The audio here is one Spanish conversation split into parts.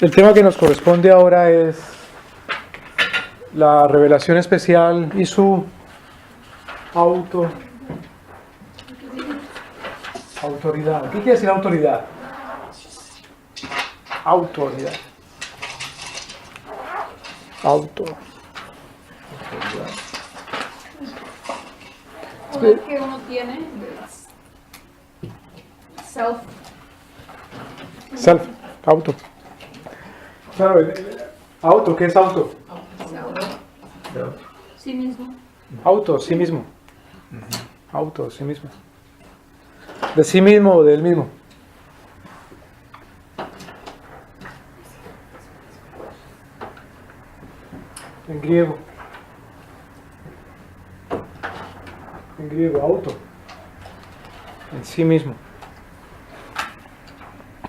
El tema que nos corresponde ahora es la revelación especial y su autoridad. ¿Qué quiere decir autoridad? Autoridad. Autoridad. Poder que uno tiene Self, auto. Claro, auto, ¿qué es auto? sí mismo. Auto, sí mismo. Auto, sí mismo. De sí mismo o del mismo. En griego. En griego, auto. En sí mismo.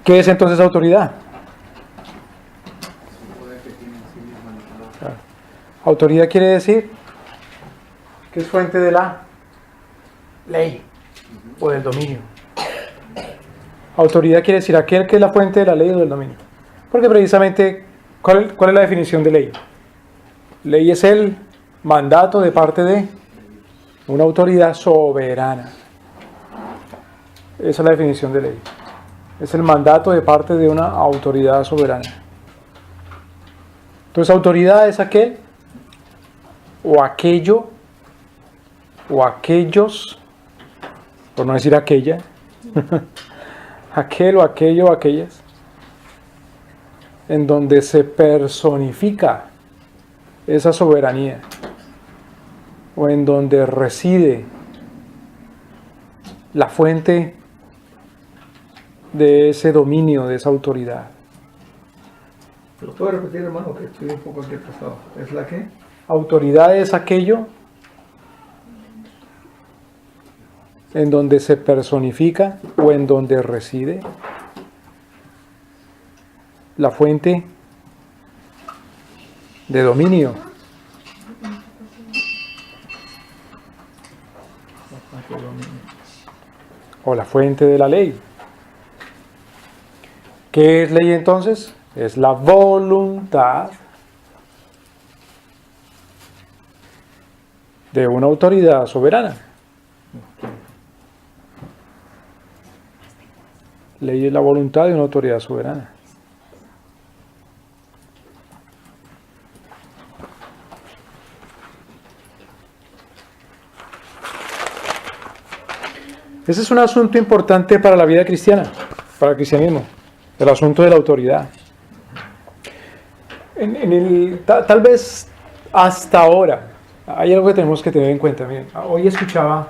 ¿Qué es entonces autoridad? Claro. Autoridad quiere decir que es fuente de la ley o del dominio. Autoridad quiere decir aquel que es la fuente de la ley o del dominio. Porque precisamente, ¿cuál es la definición de ley? Ley es el mandato de parte de una autoridad soberana. Esa es la definición de ley. Es el mandato de parte de una autoridad soberana. Entonces, autoridad es aquel o aquello o aquellos, por no decir aquella, aquel o aquello o aquellas, en donde se personifica esa soberanía o en donde reside la fuente de ese dominio, de esa autoridad. ¿Lo puedo repetir, hermano? Que estoy un poco aquí pasado. ¿Es la qué? Autoridad es aquello en donde se personifica o en donde reside la fuente de dominio. O la fuente de la ley. ¿Qué es ley entonces? Es la voluntad de una autoridad soberana. Ley es la voluntad de una autoridad soberana. Ese es un asunto importante para la vida cristiana, para el cristianismo, el asunto de la autoridad. Tal vez hasta ahora, hay algo que tenemos que tener en cuenta. Miren, hoy escuchaba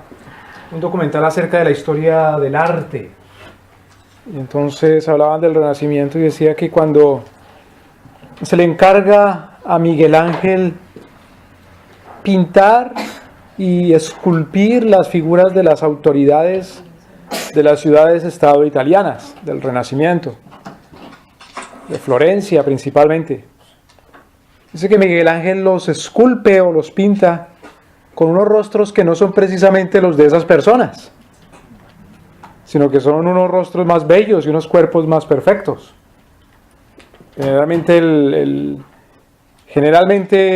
un documental acerca de la historia del arte. Y entonces hablaban del Renacimiento y decía que cuando se le encarga a Miguel Ángel pintar y esculpir las figuras de las autoridades de las ciudades-estado italianas del Renacimiento, de Florencia principalmente. Dice que Miguel Ángel los esculpe o los pinta con unos rostros que no son precisamente los de esas personas, sino que son unos rostros más bellos y unos cuerpos más perfectos. Generalmente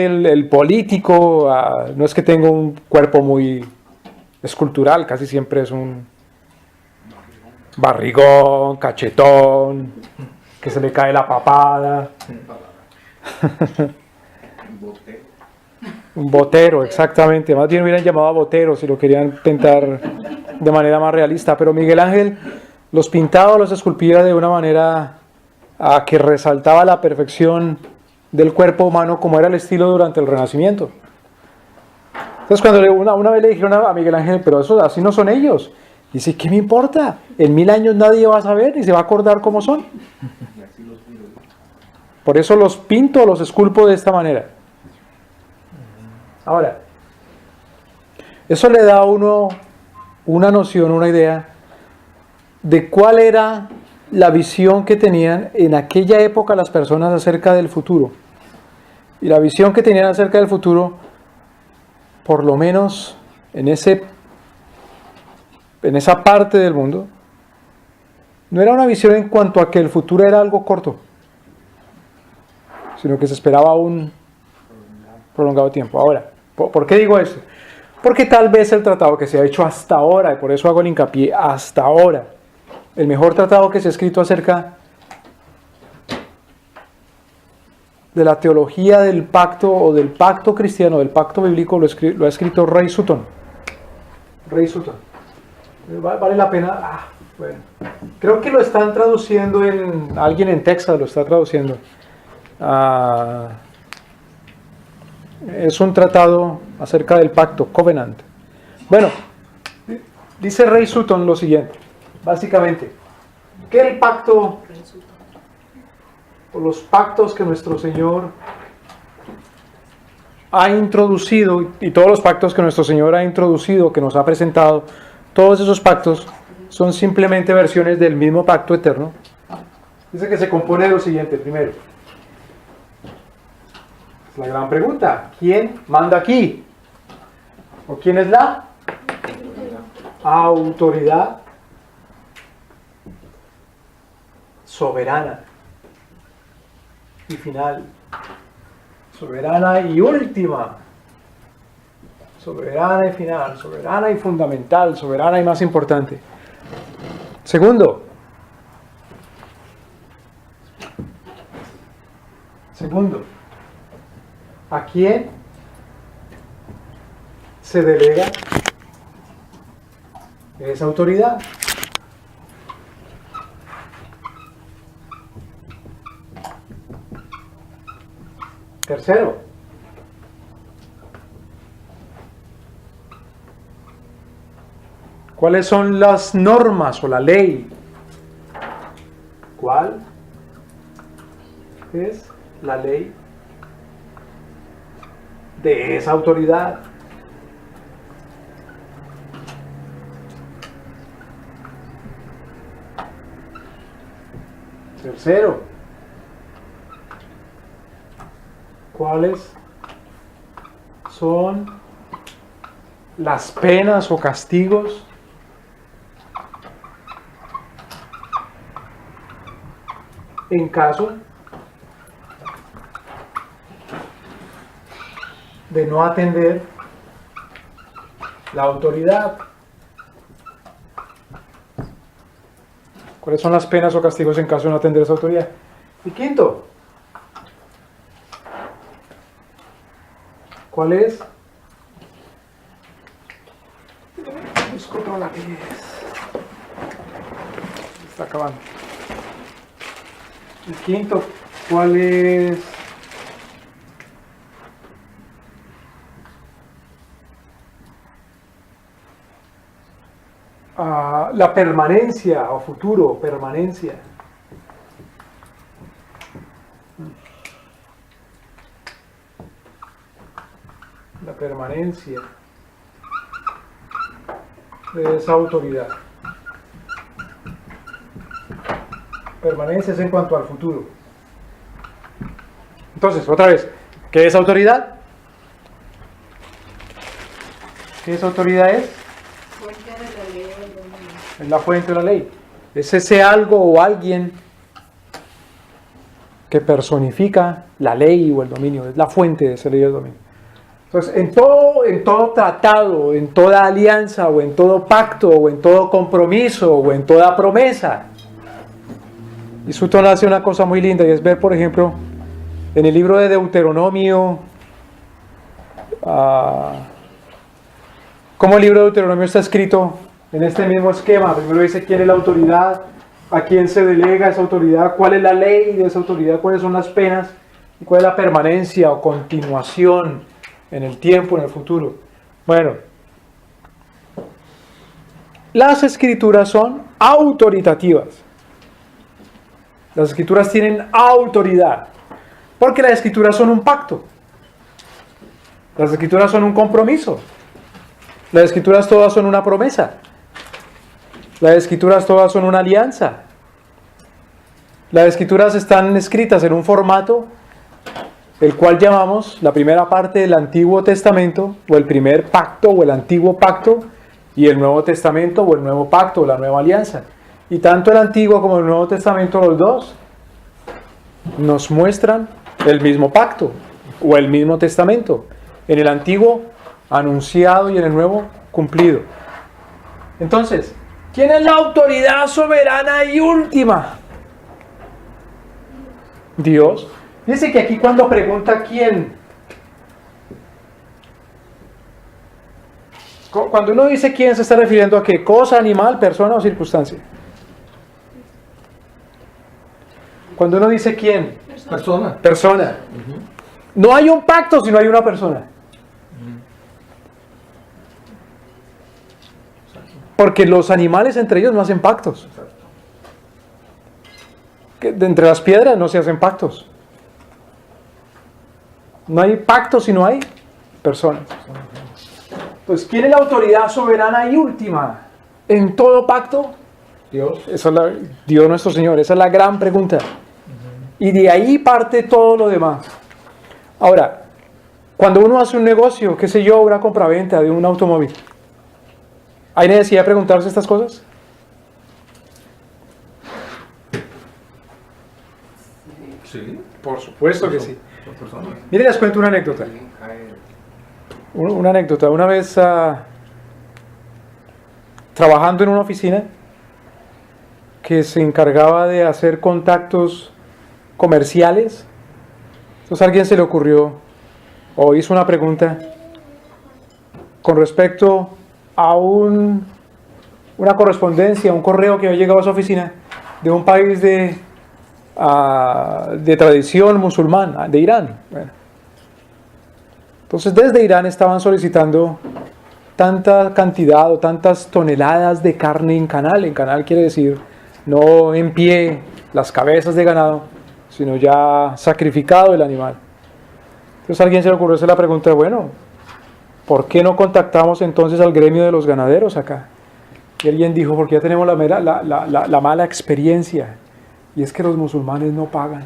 el político no es que tenga un cuerpo muy escultural, casi siempre es un barrigón, cachetón, que se le cae la papada. Un botero, exactamente. Más bien hubieran llamado a botero si lo querían pintar de manera más realista. Pero Miguel Ángel los pintaba, los esculpía de una manera que resaltaba la perfección del cuerpo humano, como era el estilo durante el Renacimiento. Entonces, cuando una vez le dijeron a Miguel Ángel, pero eso así no son ellos. Dice, ¿qué me importa? En 1000 años nadie va a saber ni se va a acordar cómo son. Por eso los pinto, los esculpo de esta manera. Ahora, eso le da a uno una noción, una idea de cuál era la visión que tenían en aquella época las personas acerca del futuro. Y la visión que tenían acerca del futuro, por lo menos en esa parte del mundo, no era una visión en cuanto a que el futuro era algo corto. sino que se esperaba un prolongado tiempo. Ahora, ¿por qué digo esto? Porque tal vez el tratado que se ha hecho hasta ahora, y por eso hago el hincapié hasta ahora, el mejor tratado que se ha escrito acerca de la teología del pacto o del pacto cristiano, del pacto bíblico, lo ha escrito Ray Sutton. Ray Sutton. Vale la pena. Bueno. Creo que lo están traduciendo alguien en Texas lo está traduciendo. Es un tratado acerca del pacto, Covenant. Bueno, dice Ray Sutton lo siguiente, básicamente, que el pacto, o los pactos que nuestro Señor ha introducido, y todos los pactos que nuestro Señor ha introducido, que nos ha presentado, todos esos pactos son simplemente versiones del mismo pacto eterno. Dice que se compone de lo siguiente, primero. La gran pregunta, ¿quién manda aquí? ¿O quién es la autoridad soberana y final? Soberana y última. Soberana y final, soberana y fundamental, soberana y más importante. Segundo, ¿a quién se delega esa autoridad? Tercero, ¿cuáles son las normas o la ley? ¿Cuál es la ley de esa autoridad? Tercero, ¿cuáles son las penas o castigos en caso de no atender la autoridad? ¿Cuáles son las penas o castigos en caso de no atender esa autoridad? Y quinto, ¿cuál es? Busco otra lápiz. Está acabando. Y quinto, ¿cuál es? La permanencia o futuro, permanencia. La permanencia de esa autoridad. Permanencia es en cuanto al futuro. Entonces, otra vez, ¿qué es autoridad? ¿Qué es autoridad es? Fuente de la ley del dominio. Es la fuente de la ley. Es ese algo o alguien que personifica la ley o el dominio. Es la fuente de esa ley o el dominio. Entonces, en todo tratado, en toda alianza, o en todo pacto, o en todo compromiso, o en toda promesa. Y Sutton hace una cosa muy linda, y es ver, por ejemplo, en el libro de Deuteronomio, cómo el libro de Deuteronomio está escrito en este mismo esquema. Primero dice quién es la autoridad, a quién se delega esa autoridad, cuál es la ley de esa autoridad, cuáles son las penas, y cuál es la permanencia o continuación en el tiempo, en el futuro. Bueno, las escrituras son autoritativas. Las escrituras tienen autoridad, porque las escrituras son un pacto. Las escrituras son un compromiso. Las escrituras todas son una promesa. Las escrituras todas son una alianza. Las escrituras están escritas en un formato el cual llamamos la primera parte del Antiguo Testamento, o el primer pacto, o el Antiguo Pacto, y el Nuevo Testamento, o el Nuevo Pacto, o la Nueva Alianza. Y tanto el Antiguo como el Nuevo Testamento, los dos, nos muestran el mismo pacto o el mismo testamento. En el antiguo anunciado y en el nuevo cumplido. Entonces, ¿quién es la autoridad soberana y última? Dios. Dice que aquí cuando pregunta quién, cuando uno dice quién, se está refiriendo a qué cosa, animal, persona o circunstancia. Cuando uno dice quién, persona. No hay un pacto si no hay una persona. Porque los animales entre ellos no hacen pactos. Que de entre las piedras no se hacen pactos. No hay pactos si no hay personas. Entonces, ¿quién es la autoridad soberana y última en todo pacto? Dios. Esa es Dios nuestro Señor. Esa es la gran pregunta. Y de ahí parte todo lo demás. Ahora, cuando uno hace un negocio, qué sé yo, una compraventa de un automóvil, ¿hay necesidad de preguntarse estas cosas? Sí. Por supuesto que sí. Son personas. Miren, les cuento una anécdota. Una anécdota. Una vez trabajando en una oficina que se encargaba de hacer contactos comerciales, entonces a alguien se le ocurrió o hizo una pregunta con respecto a una correspondencia, un correo que había llegado a su oficina de un país de tradición musulmana, de Irán. Bueno. Entonces desde Irán estaban solicitando tanta cantidad o tantas toneladas de carne en canal. En canal quiere decir no en pie, las cabezas de ganado, sino ya sacrificado el animal. Entonces a alguien se le ocurrió hacer la pregunta, bueno, ¿por qué no contactamos entonces al gremio de los ganaderos acá? Y alguien dijo, porque ya tenemos la mala experiencia, y es que los musulmanes no pagan.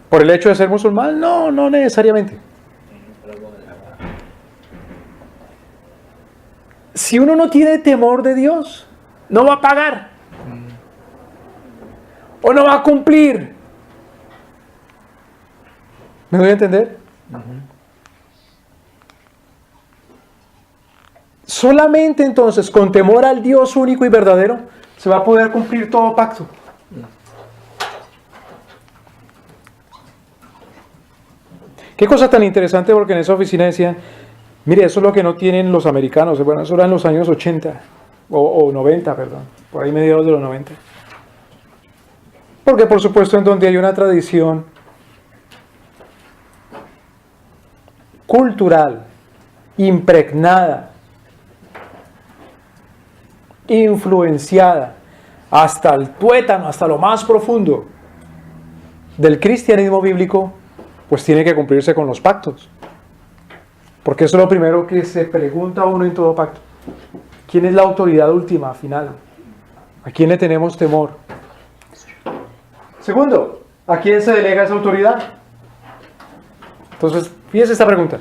¿Por el hecho de ser musulmán? No, no necesariamente. Si uno no tiene temor de Dios, no va a pagar. O no va a cumplir. ¿Me doy a entender? Solamente entonces con temor al Dios único y verdadero se va a poder cumplir todo pacto. Qué cosa tan interesante, porque en esa oficina decían, mire, eso es lo que no tienen los americanos. Bueno, eso era en los años 80 o 90, perdón, por ahí mediados de los 90. Porque por supuesto en donde hay una tradición cultural, impregnada, influenciada hasta el tuétano, hasta lo más profundo del cristianismo bíblico, pues tiene que cumplirse con los pactos. Porque eso es lo primero que se pregunta a uno en todo pacto. ¿Quién es la autoridad última, final? ¿A quién le tenemos temor? Segundo, ¿a quién se delega esa autoridad? Entonces, fíjese esta pregunta.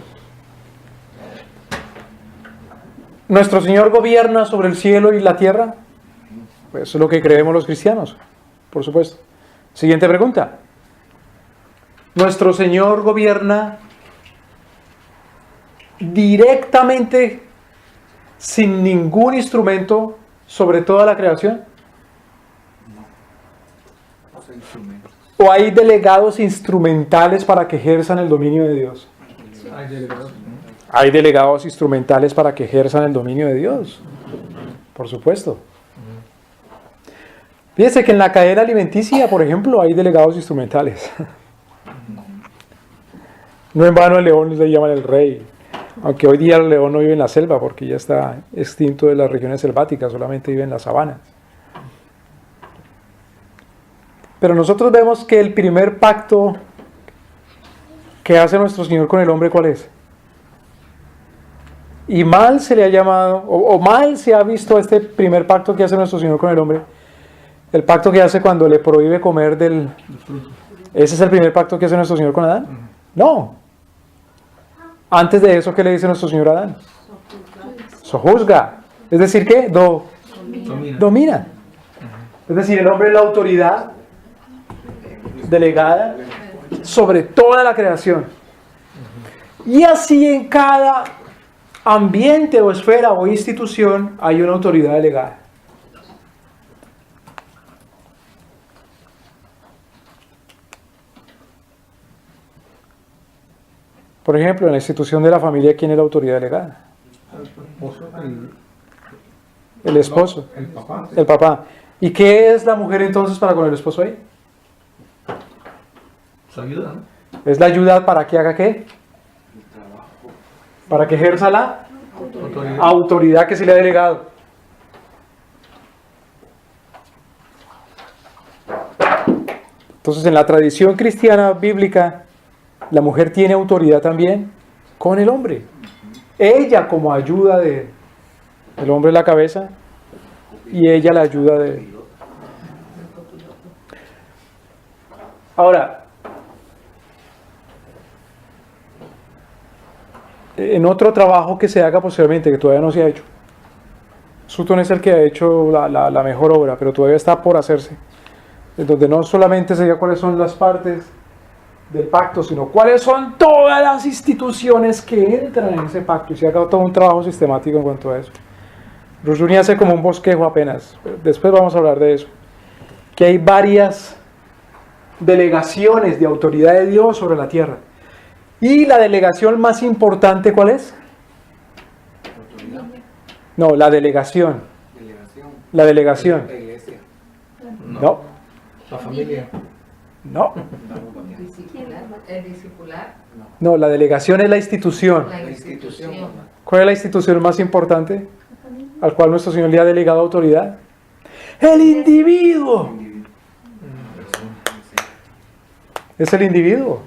¿Nuestro Señor gobierna sobre el cielo y la tierra? Pues eso es lo que creemos los cristianos, por supuesto. Siguiente pregunta. ¿Nuestro Señor gobierna directamente, sin ningún instrumento, sobre toda la creación? ¿O hay delegados instrumentales para que ejerzan el dominio de Dios? Hay delegados instrumentales para que ejerzan el dominio de Dios, por supuesto. Fíjese que en la cadena alimenticia, por ejemplo, hay delegados instrumentales. No en vano el león le llaman el rey, aunque hoy día el león no vive en la selva porque ya está extinto de las regiones selváticas, solamente vive en la sabana. Pero nosotros vemos que el primer pacto que hace nuestro Señor con el hombre, ¿cuál es? Y mal se le ha llamado, o mal se ha visto este primer pacto que hace nuestro Señor con el hombre, el pacto que hace cuando le prohíbe comer del... ¿Ese es el primer pacto que hace nuestro Señor con Adán? No. Antes de eso, ¿qué le dice nuestro Señor a Adán? Sojuzga. Es decir, ¿qué? Domina. Es decir, el hombre es la autoridad delegada sobre toda la creación. Y así en cada ambiente o esfera o institución hay una autoridad delegada. Por ejemplo, en la institución de la familia, ¿quién es la autoridad delegada? El esposo. El papá. El papá. ¿Y qué es la mujer entonces para con el esposo ahí? Su ayuda, ¿no? Es la ayuda para que haga qué? Para que ejerza la autoridad que se le ha delegado. Entonces, en la tradición cristiana bíblica, la mujer tiene autoridad también con el hombre. Ella como ayuda del hombre en la cabeza y ella la ayuda de... Ahora, en otro trabajo que se haga posteriormente, que todavía no se ha hecho, Sutton es el que ha hecho la mejor obra, pero todavía está por hacerse, en donde no solamente se diga cuáles son las partes del pacto, sino cuáles son todas las instituciones que entran en ese pacto, y se haga todo un trabajo sistemático en cuanto a eso. Rushdoony hace como un bosquejo apenas, después vamos a hablar de eso, que hay varias delegaciones de autoridad de Dios sobre la tierra. Y la delegación más importante, ¿cuál es? No, la delegación. La delegación. La iglesia. No, La familia. no. El discipular. No, la delegación es la institución. La institución. ¿Cuál es la institución más importante al cual nuestro Señor le ha delegado autoridad? El individuo. Es el individuo.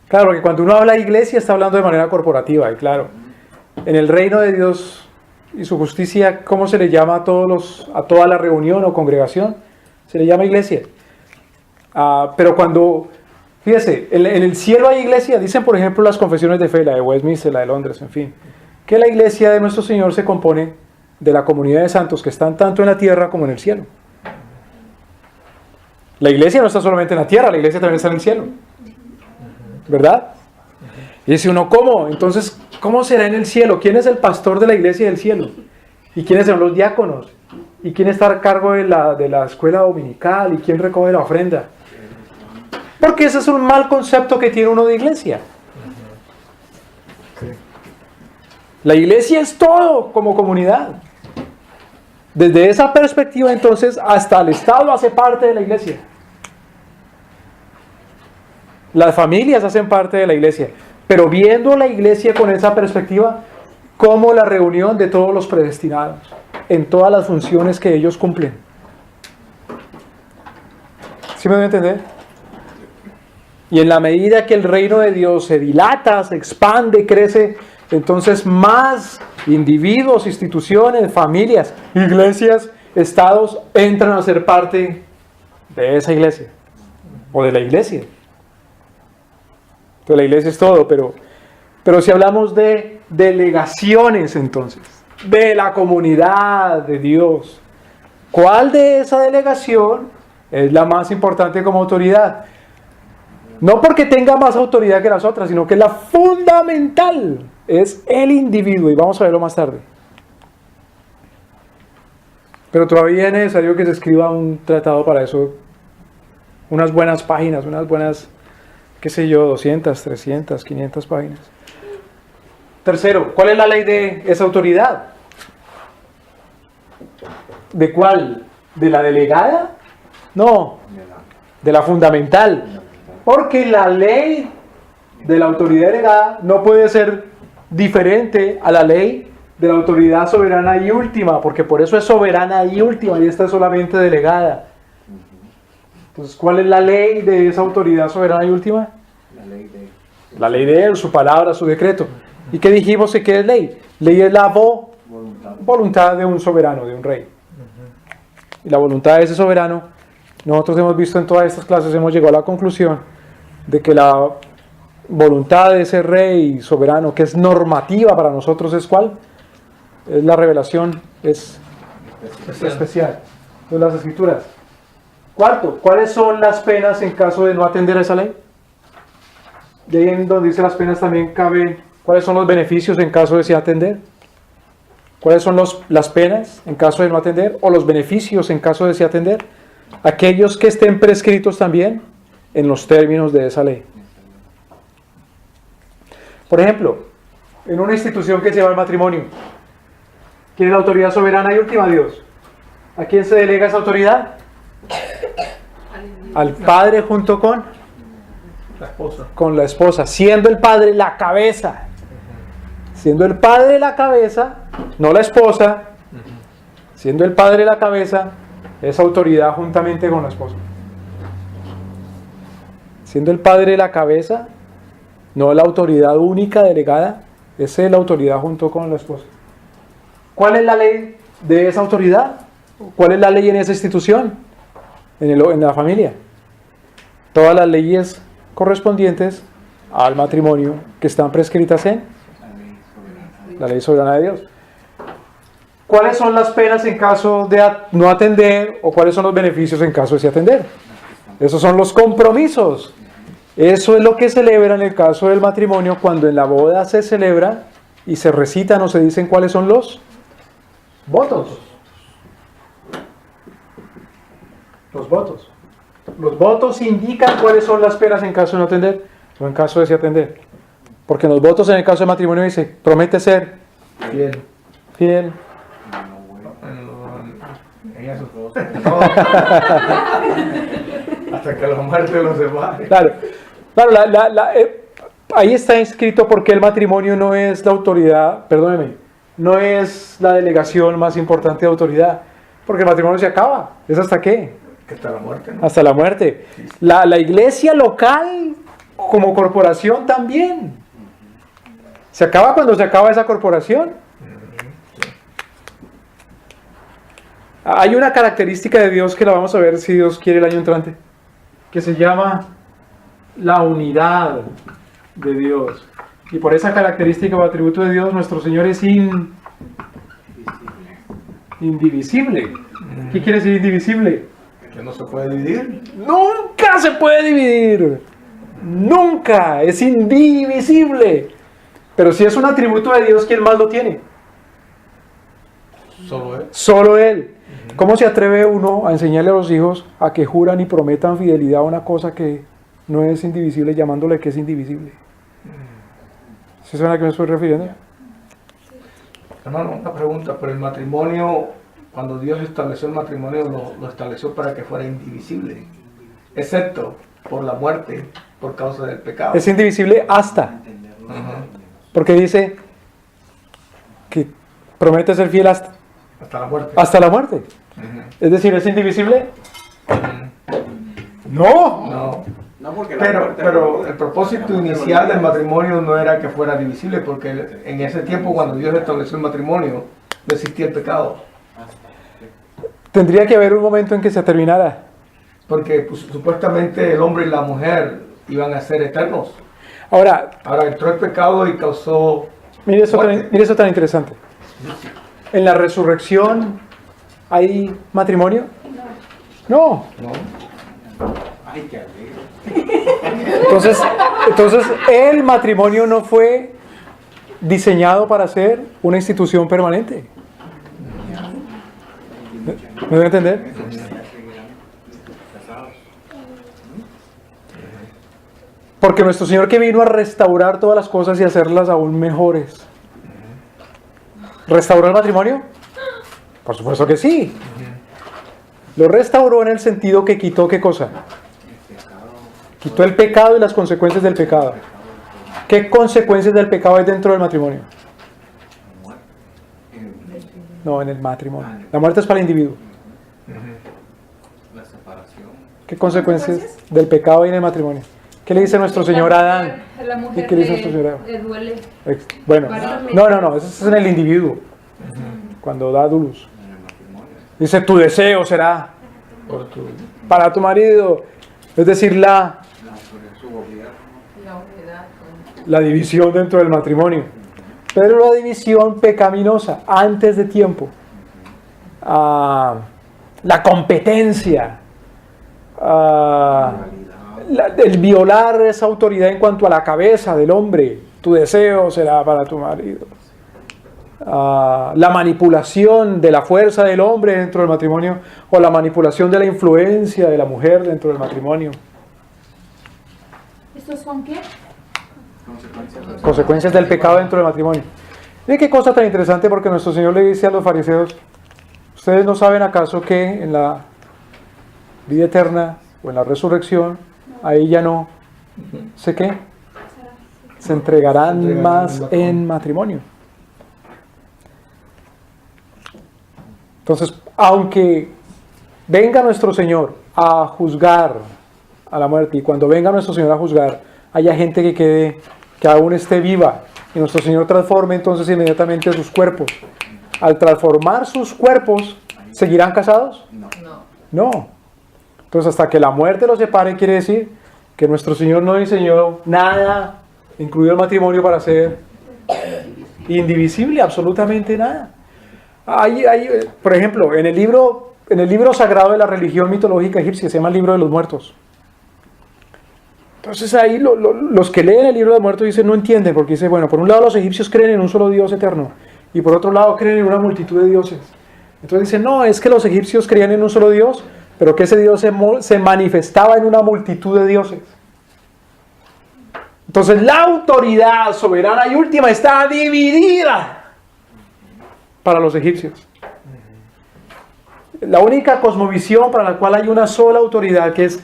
Claro, porque cuando uno habla de iglesia está hablando de manera corporativa, y claro, en el reino de Dios y su justicia, ¿cómo se le llama a toda la reunión o congregación? Se le llama iglesia. Pero cuando, fíjese, en el cielo hay iglesia, dicen por ejemplo las confesiones de fe, la de Westminster, la de Londres, en fin, que la iglesia de nuestro Señor se compone de la comunidad de santos que están tanto en la tierra como en el cielo. La iglesia no está solamente en la tierra, la iglesia también está en el cielo. ¿Verdad? Y dice uno, ¿cómo? Entonces, ¿cómo será en el cielo? ¿Quién es el pastor de la iglesia del cielo? ¿Y quiénes son los diáconos? ¿Y quién está a cargo de la escuela dominical? ¿Y quién recoge la ofrenda? Porque ese es un mal concepto que tiene uno de iglesia. La iglesia es todo como comunidad. Desde esa perspectiva, entonces, hasta el Estado hace parte de la iglesia. Las familias hacen parte de la iglesia, pero viendo la iglesia con esa perspectiva, como la reunión de todos los predestinados, en todas las funciones que ellos cumplen. ¿Sí me voy a entender? Y en la medida que el reino de Dios se dilata, se expande, crece, entonces más individuos, instituciones, familias, iglesias, estados entran a ser parte de esa iglesia, o de la iglesia. Entonces la iglesia es todo, pero si hablamos de delegaciones entonces, de la comunidad de Dios, ¿cuál de esa delegación es la más importante como autoridad? No porque tenga más autoridad que las otras, sino que la fundamental es el individuo, y vamos a verlo más tarde. Pero todavía es necesario que se escriba un tratado para eso, unas buenas páginas, unas buenas, qué sé yo, 200, 300, 500 páginas. Tercero, ¿cuál es la ley de esa autoridad? ¿De cuál? ¿De la delegada? No, de la fundamental. Porque la ley de la autoridad delegada no puede ser diferente a la ley de la autoridad soberana y última, porque por eso es soberana y última y esta es solamente delegada. Entonces, ¿cuál es la ley de esa autoridad soberana y última? La ley de él, su palabra, su decreto. ¿Y qué dijimos que qué es ley? Ley es la voluntad de un soberano, de un rey. Y la voluntad de ese soberano, nosotros hemos visto en todas estas clases, hemos llegado a la conclusión de que la voluntad de ese rey soberano, que es normativa para nosotros, ¿es cuál? Es la revelación, es especial. De las Escrituras. Cuarto, ¿cuáles son las penas en caso de no atender a esa ley? Y ahí en donde dice las penas también cabe, ¿cuáles son los beneficios en caso de sí atender? ¿Cuáles son las penas en caso de no atender? ¿O los beneficios en caso de sí atender? Aquellos que estén prescritos también en los términos de esa ley. Por ejemplo, en una institución que se llama el matrimonio, ¿quién es la autoridad soberana y última? Dios. ¿A quién se delega esa autoridad? Al padre junto con la esposa, siendo el padre la cabeza. Siendo el padre la cabeza, no la esposa, siendo el padre la cabeza, es autoridad juntamente con la esposa. Siendo el padre la cabeza, no la autoridad única delegada, esa es la autoridad junto con la esposa. ¿Cuál es la ley de esa autoridad? ¿Cuál es la ley en esa institución? En la familia. Todas las leyes correspondientes al matrimonio que están prescritas en la ley soberana de Dios. ¿Cuáles son las penas en caso de no atender o cuáles son los beneficios en caso de sí atender? Esos son los compromisos. Eso es lo que celebra en el caso del matrimonio cuando en la boda se celebra y se recitan o se dicen cuáles son los votos. Los votos. Los votos indican cuáles son las penas en caso de no atender o en caso de sí atender. Porque en los votos en el caso de matrimonio dice, promete ser fiel. Hasta que la muerte los separe. Claro, ahí está escrito porque el matrimonio no es la autoridad, perdóneme, no es la delegación más importante de autoridad, porque el matrimonio se acaba. ¿Es hasta qué? Hasta la muerte, ¿no? Hasta la muerte. La iglesia local como corporación también. Se acaba cuando se acaba esa corporación. Hay una característica de Dios que la vamos a ver si Dios quiere el año entrante, que se llama la unidad de Dios. Y por esa característica o atributo de Dios, nuestro Señor es indivisible. ¿Qué quiere decir indivisible? Que no se puede dividir. Nunca se puede dividir. Nunca. Es indivisible. Pero si es un atributo de Dios, ¿quién más lo tiene? Solo Él. Solo Él. ¿Cómo se atreve uno a enseñarle a los hijos a que juran y prometan fidelidad a una cosa que no es indivisible, llamándole que es indivisible? ¿Se saben a qué me estoy refiriendo? Hermano, una pregunta, pero el matrimonio, cuando Dios estableció el matrimonio, lo estableció para que fuera indivisible, excepto por la muerte, por causa del pecado. Es indivisible hasta. Porque dice que promete ser fiel hasta la muerte. Hasta la muerte. Es decir, ¿es indivisible? No. No, porque pero el propósito inicial del matrimonio no era que fuera divisible, porque en ese tiempo cuando Dios estableció el matrimonio no existía el pecado. Tendría que haber un momento en que se terminara. Porque pues, supuestamente el hombre y la mujer iban a ser eternos. Ahora entró el pecado y causó... Mire eso tan interesante. ¿En la resurrección hay matrimonio? No. Ay, qué alegre. Entonces el matrimonio no fue diseñado para ser una institución permanente. ¿Me voy a entender? Porque nuestro Señor que vino a restaurar todas las cosas y hacerlas aún mejores. ¿Restauró el matrimonio? Por supuesto que sí. Lo restauró en el sentido que quitó ¿qué cosa? Quitó el pecado y las consecuencias del pecado. ¿Qué consecuencias del pecado hay dentro del matrimonio? No, en el matrimonio. La muerte es para el individuo. La separación. ¿Qué consecuencias del pecado hay en el matrimonio? ¿Qué le dice nuestro Señor a Adán? La mujer ¿Y qué le dice nuestro Señor a Adán? le duele. Bueno, no, eso es en el individuo. Cuando da luz. Dice, tu deseo será para tu marido. Es decir, la división dentro del matrimonio. Pero la división pecaminosa, antes de tiempo. la competencia, el violar esa autoridad en cuanto a la cabeza del hombre. Tu deseo será para tu marido. La manipulación de la fuerza del hombre dentro del matrimonio o la manipulación de la influencia de la mujer dentro del matrimonio. ¿Estos son qué? Consecuencias del pecado dentro del matrimonio. Miren qué cosa tan interesante, porque nuestro Señor le dice a los fariseos: ¿ustedes no saben acaso que en la vida eterna o en la resurrección ahí ya no sé qué? Se entregarán más en matrimonio. Entonces, aunque venga nuestro Señor a juzgar a la muerte, y cuando venga nuestro Señor a juzgar haya gente que aún esté viva, y nuestro Señor transforme entonces inmediatamente sus cuerpos, al transformar sus cuerpos, ¿seguirán casados? No. Entonces, hasta que la muerte los separe, quiere decir que nuestro Señor no diseñó nada, incluido el matrimonio, para ser indivisible, absolutamente nada. Por ejemplo, en el libro sagrado de la religión mitológica egipcia, se llama el libro de los muertos. Entonces ahí los que leen el libro de los muertos dicen, no entienden, porque dice, bueno, por un lado los egipcios creen en un solo Dios eterno, y por otro lado creen en una multitud de dioses. Entonces dicen, no, es que los egipcios creían en un solo Dios, pero que ese Dios se manifestaba en una multitud de dioses. Entonces la autoridad soberana y última está dividida para los egipcios. La única cosmovisión para la cual hay una sola autoridad, que es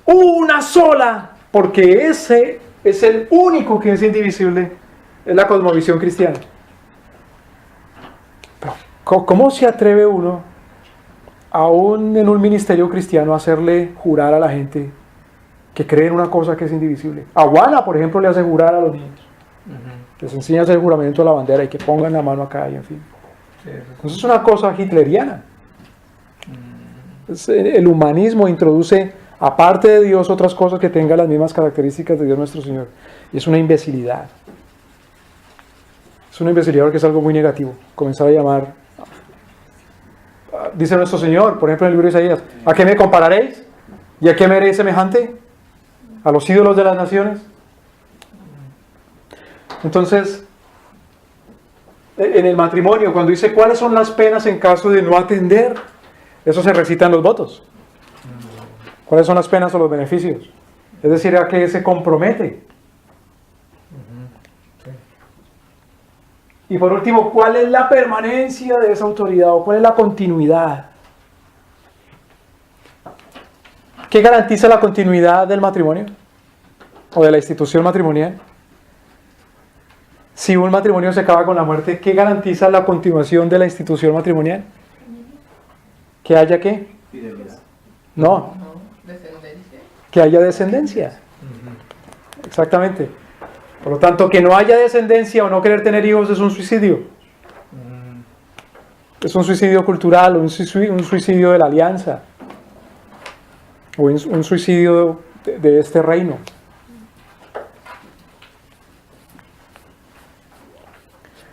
una sola, porque ese es el único que es indivisible, es la cosmovisión cristiana. Pero, ¿cómo se atreve uno, aún en un ministerio cristiano, a hacerle jurar a la gente que cree en una cosa que es indivisible? A Juana, por ejemplo, le hace jurar a los niños. Les enseña a hacer el juramento a la bandera y que pongan la mano acá y en fin. Entonces es una cosa hitleriana. El humanismo introduce, aparte de Dios, otras cosas que tengan las mismas características de Dios nuestro Señor. Y es una imbecilidad. Es una imbecilidad porque es algo muy negativo. Comenzar a llamar, dice nuestro Señor, por ejemplo en el libro de Isaías, ¿a qué me compararéis? ¿Y a qué me haréis semejante? ¿A los ídolos de las naciones? Entonces, en el matrimonio, cuando dice cuáles son las penas en caso de no atender, eso se recita en los votos. ¿Cuáles son las penas o los beneficios? Es decir, a qué se compromete. Y por último, ¿cuál es la permanencia de esa autoridad o cuál es la continuidad? ¿Qué garantiza la continuidad del matrimonio o de la institución matrimonial? Si un matrimonio se acaba con la muerte, ¿qué garantiza la continuación de la institución matrimonial? ¿Que haya qué? Fidelidad. No, Descendencia. que haya descendencia. Exactamente. Por lo tanto, que no haya descendencia o no querer tener hijos es un suicidio. Es un suicidio cultural, un suicidio de la alianza, o un suicidio de este reino.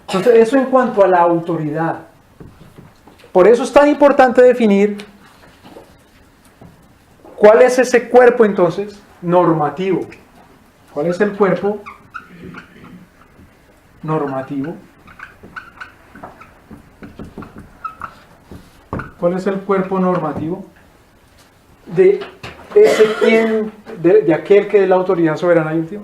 Entonces, eso en cuanto a la autoridad. Por eso es tan importante definir cuál es ese cuerpo entonces normativo. ¿Cuál es el cuerpo normativo? ¿Cuál es el cuerpo normativo de ese quien, de aquel que es la autoridad soberana y última?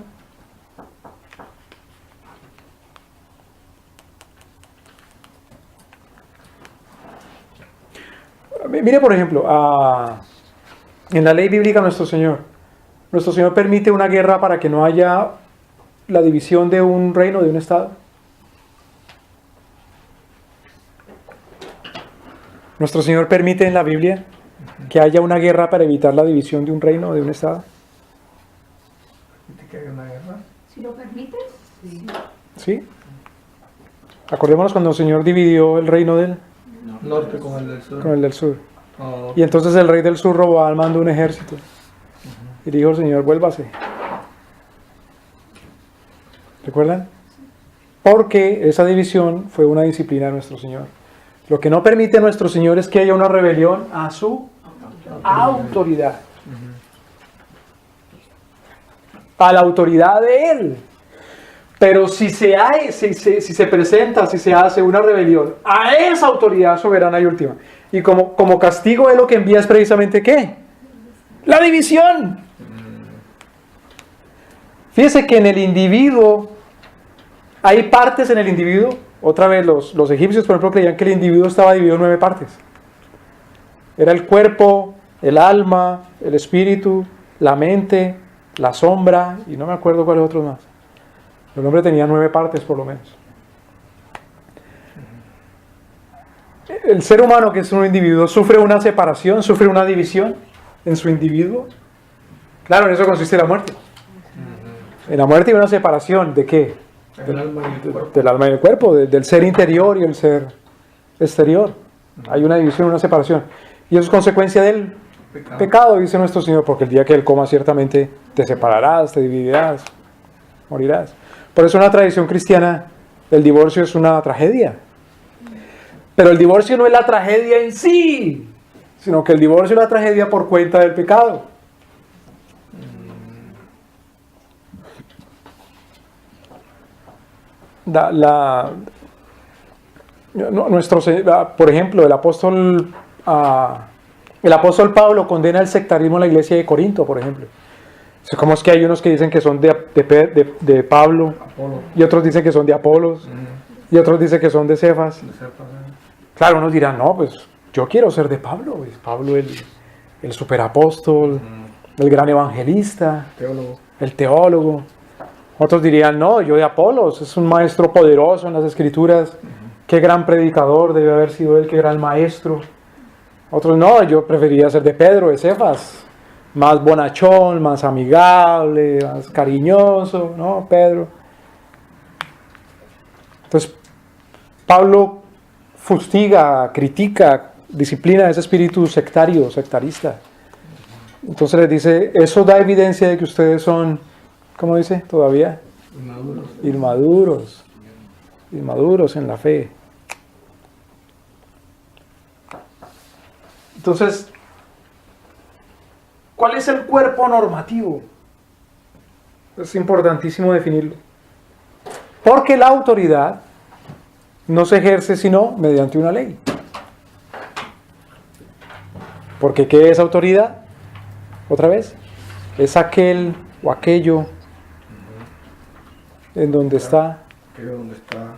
Mire, por ejemplo, en la ley bíblica nuestro Señor permite una guerra para que no haya la división de un reino, de un estado. Nuestro Señor permite en la Biblia que haya una guerra para evitar la división de un reino o de un estado. ¿Que haya una guerra? ¿Si lo permites? Sí. ¿Sí? Acordémonos cuando el Señor dividió el reino del Norte con el del sur. con el del sur. Oh, Y entonces el rey del sur, Roboam, mandó un ejército. Y dijo el Señor, vuélvase. ¿Recuerdan? Porque esa división fue una disciplina de nuestro Señor. Lo que no permite nuestro Señor es que haya una rebelión a su autoridad. A la autoridad de Él. Pero si se presenta, si se hace una rebelión a esa autoridad soberana y última, y como castigo Él lo que envía es precisamente ¿qué? La división. Fíjese que en el individuo hay partes en el individuo. Otra vez los egipcios, por ejemplo, creían que el individuo estaba dividido en 9 partes. Era el cuerpo, el alma, el espíritu, la mente, la sombra, y no me acuerdo cuáles otros más. El hombre tenía 9 partes por lo menos. El ser humano, que es un individuo, sufre una separación, sufre una división en su individuo. Claro, en eso consiste la muerte. En la muerte hay una separación ¿de qué? Del alma y el cuerpo. Del alma y el cuerpo, del ser interior y el ser exterior. Hay una división, una separación. Y eso es consecuencia del pecado, dice nuestro Señor, porque el día que Él coma ciertamente te separarás, te dividirás, morirás. Por eso en la tradición cristiana el divorcio es una tragedia. Pero el divorcio no es la tragedia en sí, sino que el divorcio es la tragedia por cuenta del pecado. Por ejemplo, el apóstol Pablo condena el sectarismo en la iglesia de Corinto, por ejemplo. ¿Cómo es que hay unos que dicen que son de Pablo, Apolo. y otros dicen que son de Apolos, y otros dicen que son de Cefas? Claro, unos dirán, no, pues yo quiero ser de Pablo. Es Pablo el superapóstol, el gran evangelista, Teólogo. el teólogo. Otros dirían, no, yo de Apolos, es un maestro poderoso en las Escrituras. Qué gran predicador debe haber sido él, qué gran maestro. Otros, no, yo preferiría ser de Pedro, de Cefas. Más bonachón, más amigable, más cariñoso, ¿no? Pedro. Entonces, Pablo fustiga, critica, disciplina ese espíritu sectario, sectarista. Entonces les dice, eso da evidencia de que ustedes son, ¿cómo dice? Todavía inmaduros en la fe. Entonces, ¿cuál es el cuerpo normativo? Es importantísimo definirlo. Porque la autoridad no se ejerce sino mediante una ley. Porque ¿qué es autoridad? Otra vez, es aquel o aquello en donde está. Aquello donde está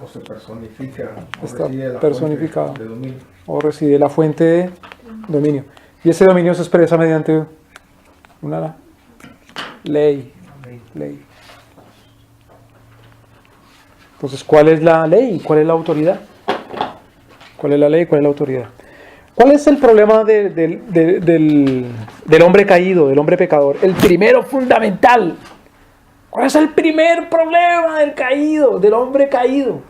o se personifica o Está reside la personificado. fuente de dominio. O reside la fuente de dominio. Y ese dominio se expresa mediante una ley. Entonces, ¿cuál es la ley? ¿Cuál es la autoridad? ¿Cuál es la ley? ¿Cuál es la autoridad? ¿Cuál es el problema del hombre caído, del hombre pecador? El primero fundamental. ¿Cuál es el primer problema del caído, del hombre caído,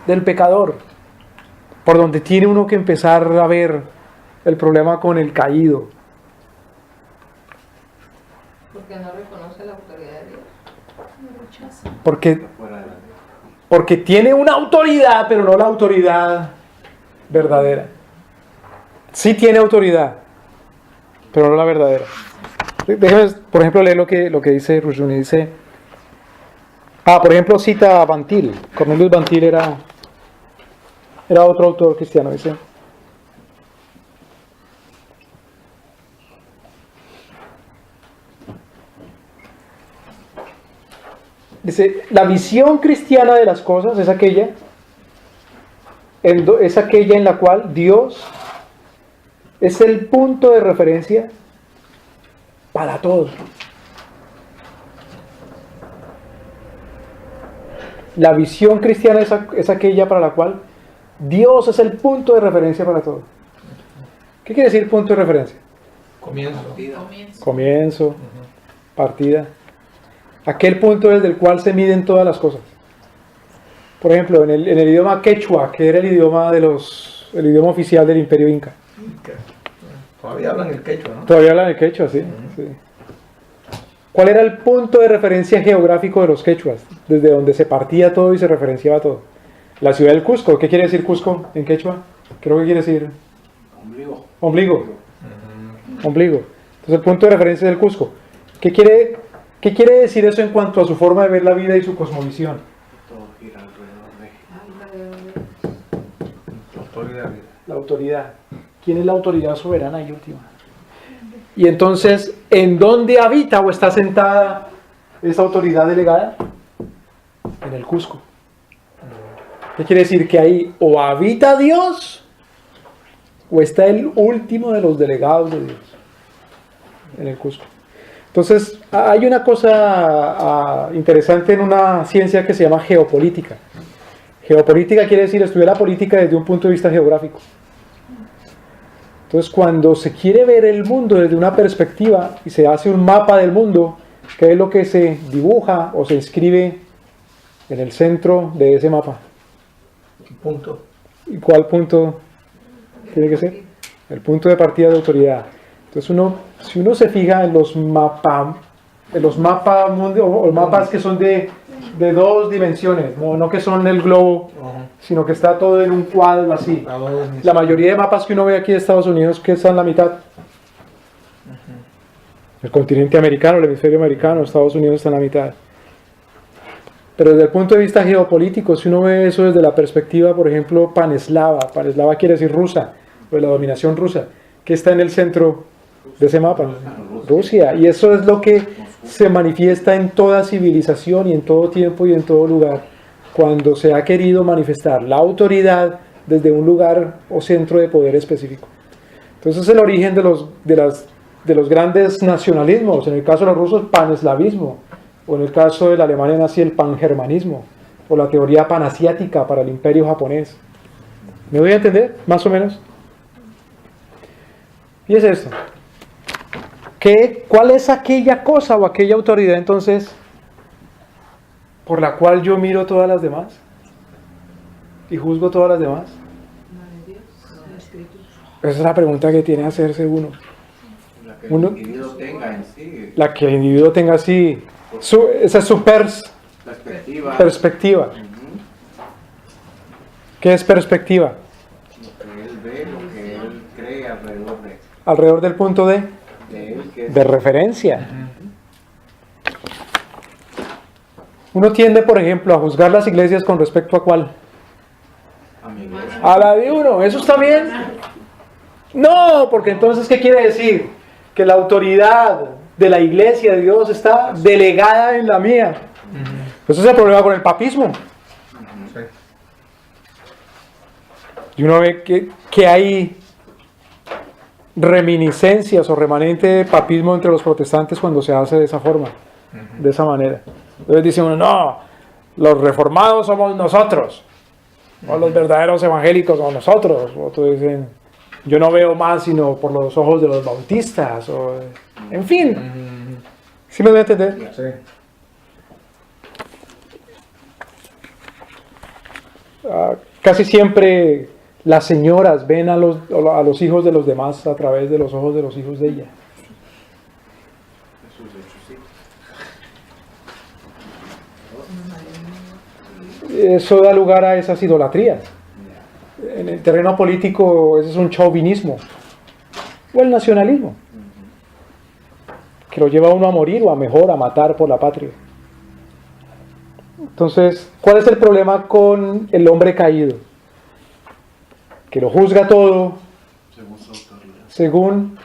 del pecador? Por donde tiene uno que empezar a ver el problema con el caído. Porque no reconoce la autoridad de Dios. Porque tiene una autoridad, pero no la autoridad verdadera. Sí tiene autoridad, pero no la verdadera. Déjame, por ejemplo, leer lo que dice Rushdoony. Dice, por ejemplo, cita a Bantil. Cornelius Bantil era otro autor cristiano. Dice, la visión cristiana de las cosas es aquella en la cual Dios es el punto de referencia para todos. La visión cristiana es aquella para la cual Dios es el punto de referencia para todos. ¿Qué quiere decir punto de referencia? Comienzo, partida. Aquel punto desde el cual se miden todas las cosas. Por ejemplo, en el idioma quechua, que era el idioma oficial del Imperio Inca. Todavía hablan el quechua, ¿no? Todavía hablan el quechua, sí. Sí. ¿Cuál era el punto de referencia geográfico de los quechuas? Desde donde se partía todo y se referenciaba todo. La ciudad del Cusco. ¿Qué quiere decir Cusco en quechua? Creo que quiere decir Ombligo. ombligo. Ombligo. Entonces el punto de referencia es el Cusco. ¿Qué quiere decir eso en cuanto a su forma de ver la vida y su cosmovisión? Todo gira alrededor de Autoridad. La autoridad. ¿Quién es la autoridad soberana y última? Y entonces, ¿en dónde habita o está sentada esa autoridad delegada? En el Cusco. ¿Qué quiere decir? Que ahí o habita Dios o está el último de los delegados de Dios en el Cusco. Entonces, hay una cosa interesante en una ciencia que se llama geopolítica. Geopolítica quiere decir estudiar la política desde un punto de vista geográfico. Entonces, cuando se quiere ver el mundo desde una perspectiva y se hace un mapa del mundo, ¿qué es lo que se dibuja o se inscribe en el centro de ese mapa? Punto. ¿Y cuál punto tiene que ser? El punto de partida de autoridad. Entonces, si uno se fija en los mapas o mapas que son de dos dimensiones, no que son el globo, sino que está todo en un cuadro así. La mayoría de mapas que uno ve aquí de Estados Unidos, que están en la mitad. El continente americano, el hemisferio americano, Estados Unidos está en la mitad. Pero desde el punto de vista geopolítico, si uno ve eso desde la perspectiva, por ejemplo, paneslava quiere decir rusa, o de la dominación rusa, que está en el centro de ese mapa, Rusia. Y eso es lo que se manifiesta en toda civilización y en todo tiempo y en todo lugar, cuando se ha querido manifestar la autoridad desde un lugar o centro de poder específico. Entonces es el origen de los grandes nacionalismos, en el caso de los rusos, paneslavismo, o en el caso de la Alemania nazi, el pangermanismo, o la teoría panasiática para el imperio japonés. ¿Me doy a entender? Más o menos. Y es esto. ¿Cuál es aquella cosa o aquella autoridad entonces por la cual yo miro todas las demás y juzgo todas las demás? Esa es la pregunta que tiene que hacerse uno. La que el individuo tenga en sí. La que el individuo tenga así. Esa es su perspectiva. Ujú. ¿Qué es perspectiva? Lo que él ve, lo que él cree alrededor de Alrededor del punto él, que es de referencia. Uno tiende, por ejemplo, a juzgar las iglesias con respecto a ¿cuál? a mi iglesia. A la de uno. ¿Eso está bien? No, porque entonces, ¿qué quiere decir? Que la autoridad de la iglesia de Dios está delegada en la mía. Ese es el problema con el papismo. Sí. Y uno ve que hay reminiscencias o remanente de papismo entre los protestantes cuando se hace de esa forma, de esa manera. Entonces dice uno, no, los reformados somos nosotros, o los verdaderos evangélicos somos nosotros. Otros dicen, yo no veo más sino por los ojos de los bautistas, o, en fin. ¿Sí me voy a entender? Sí. Casi siempre las señoras ven a los hijos de los demás a través de los ojos de los hijos de ella. Jesús, de hecho, sí. Eso da lugar a esas idolatrías. En el terreno político ese es un chauvinismo o el nacionalismo que lo lleva a uno a morir o a mejor a matar por la patria. Entonces, ¿cuál es el problema con el hombre caído? Que lo juzga todo Según su autoridad. según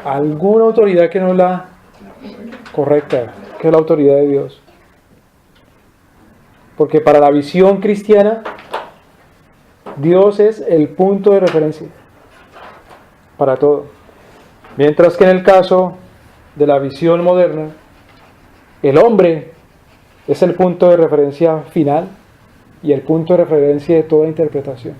alguna autoridad que no es la correcta, que es la autoridad de Dios. Porque para la visión cristiana, Dios es el punto de referencia para todo. Mientras que en el caso de la visión moderna, el hombre es el punto de referencia final y el punto de referencia de toda interpretación.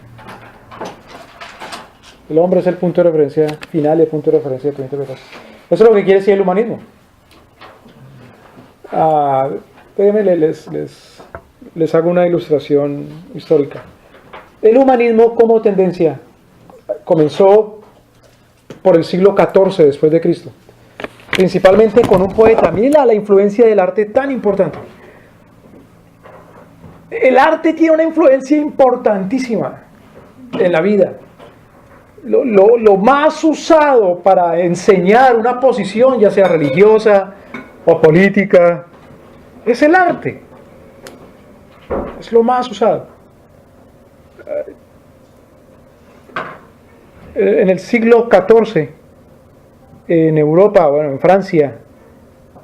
El hombre es el punto de referencia final y el punto de referencia de toda interpretación. Eso es lo que quiere decir el humanismo. Déjenme les hago una ilustración histórica. El humanismo como tendencia comenzó por el siglo XIV después de Cristo, principalmente con un poeta. Mira la influencia del arte tan importante. El arte tiene una influencia importantísima en la vida. Lo más usado para enseñar una posición, ya sea religiosa o política, es el arte. Es lo más usado. En el siglo XIV, en Europa, bueno, en Francia,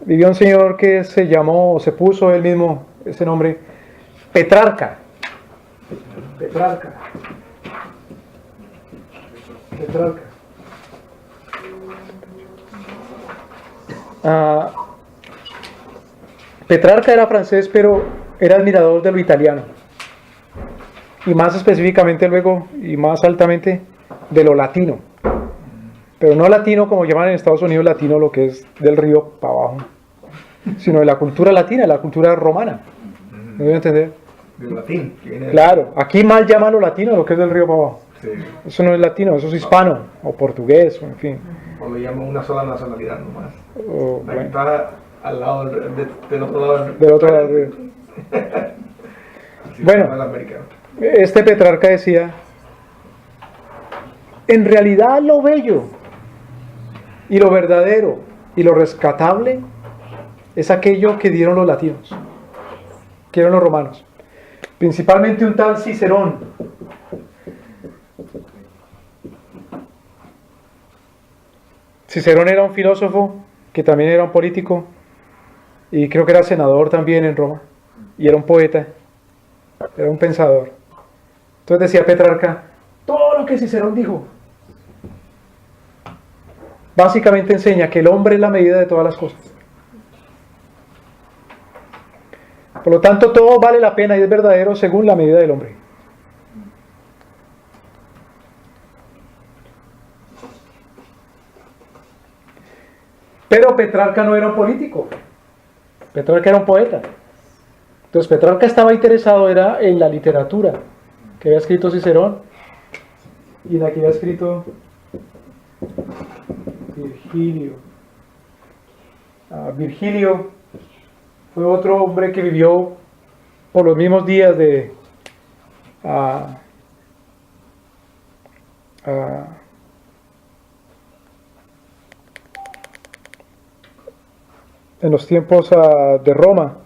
vivió un señor que se llamó, se puso él mismo ese nombre, Petrarca. Petrarca. Petrarca era francés, pero era admirador de lo italiano. Y más específicamente luego, y más altamente, de lo latino. Pero no latino como llaman en Estados Unidos latino lo que es del río para abajo, sino de la cultura latina, la cultura romana. ¿Me voy a entender? Del latín. Claro, aquí mal llaman lo latino lo que es del río para abajo. Sí. Eso no es latino, eso es hispano, o portugués, o en fin. O lo llaman una sola nacionalidad nomás. O, La que bueno, está al lado del otro lado del otro lado del río. Así Bueno. se llama el americano. Este Petrarca decía, en realidad lo bello y lo verdadero y lo rescatable es aquello que dieron los latinos, que dieron los romanos. Principalmente un tal Cicerón. Cicerón era un filósofo que también era un político y creo que era senador también en Roma y era un poeta, era un pensador. Entonces decía Petrarca, todo lo que Cicerón dijo básicamente enseña que el hombre es la medida de todas las cosas. Por lo tanto, todo vale la pena y es verdadero según la medida del hombre. Pero Petrarca no era un político. Petrarca era un poeta. Entonces Petrarca estaba interesado era en la literatura que había escrito Cicerón y en la que había escrito Virgilio. Virgilio fue otro hombre que vivió por los mismos días de en los tiempos de Roma.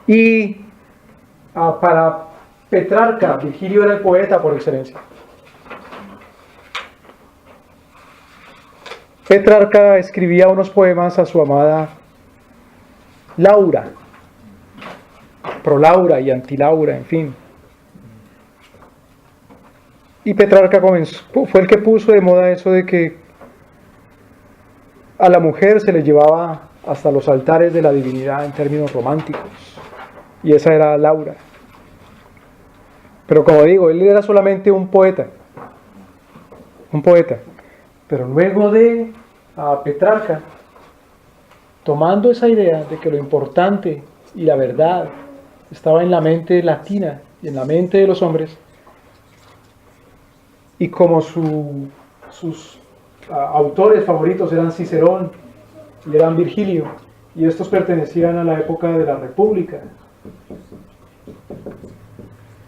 Y para Petrarca, Virgilio era el poeta por excelencia. Petrarca escribía unos poemas a su amada Laura, pro Laura y anti Laura, en fin. Y Petrarca fue el que puso de moda eso de que a la mujer se le llevaba hasta los altares de la divinidad en términos románticos. Y esa era Laura. Pero como digo, él era solamente un poeta. Un poeta. Pero luego de Petrarca, tomando esa idea de que lo importante y la verdad estaba en la mente latina y en la mente de los hombres, y como sus autores favoritos eran Cicerón y eran Virgilio, y estos pertenecían a la época de la República.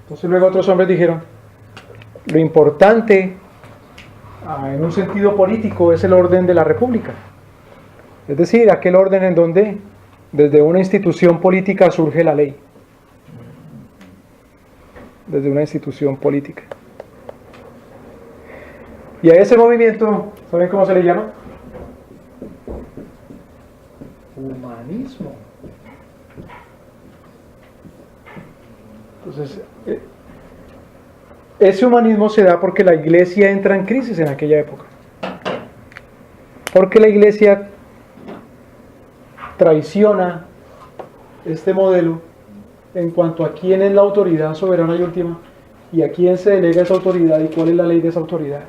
Entonces luego otros hombres dijeron, lo importante en un sentido político es el orden de la República. Es decir, aquel orden en donde desde una institución política surge la ley. Desde una institución política. Y a ese movimiento, ¿saben cómo se le llama? Humanismo. Entonces, ese humanismo se da porque la iglesia entra en crisis en aquella época. Porque la iglesia traiciona este modelo en cuanto a quién es la autoridad soberana y última y a quién se delega esa autoridad y cuál es la ley de esa autoridad.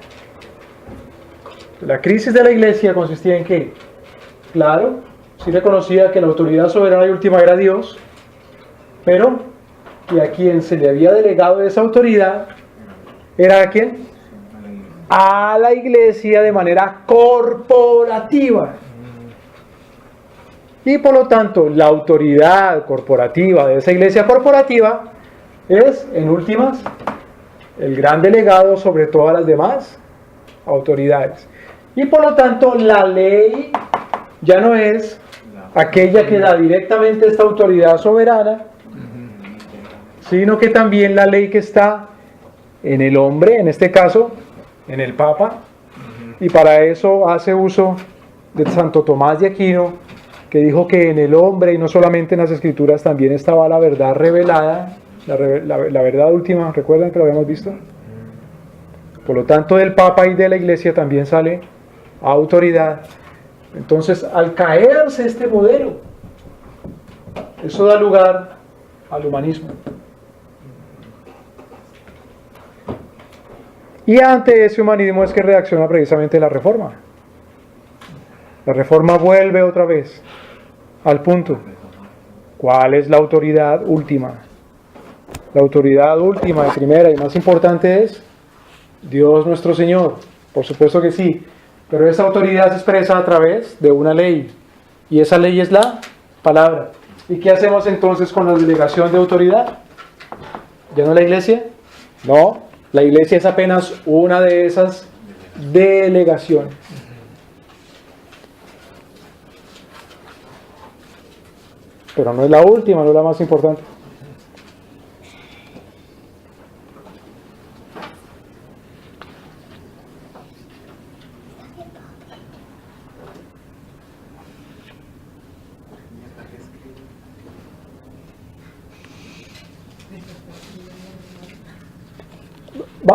La crisis de la iglesia consistía en que, claro, sí reconocía que la autoridad soberana y última era Dios, pero que a quien se le había delegado esa autoridad era a quién? a la iglesia de manera corporativa. Y por lo tanto, la autoridad corporativa de esa iglesia corporativa es, en últimas, el gran delegado sobre todas las demás autoridades. Y por lo tanto, la ley ya no es aquella que da directamente esta autoridad soberana, sino que también la ley que está en el hombre, en este caso, en el Papa, y para eso hace uso de Santo Tomás de Aquino, que dijo que en el hombre, y no solamente en las Escrituras, también estaba la verdad revelada, la verdad última. ¿Recuerdan que lo habíamos visto? Por lo tanto, del Papa y de la Iglesia también sale autoridad. Entonces, al caerse este modelo, eso da lugar al humanismo. Y ante ese humanismo es que reacciona precisamente la Reforma. La Reforma vuelve otra vez al punto. ¿Cuál es la autoridad última? La autoridad última y primera y más importante es Dios nuestro Señor. Por supuesto que sí, pero esa autoridad se expresa a través de una ley, y esa ley es la palabra. ¿Y qué hacemos entonces con la delegación de autoridad? ¿Ya no la iglesia? No, la iglesia es apenas una de esas delegaciones. Pero no es la última, no es la más importante.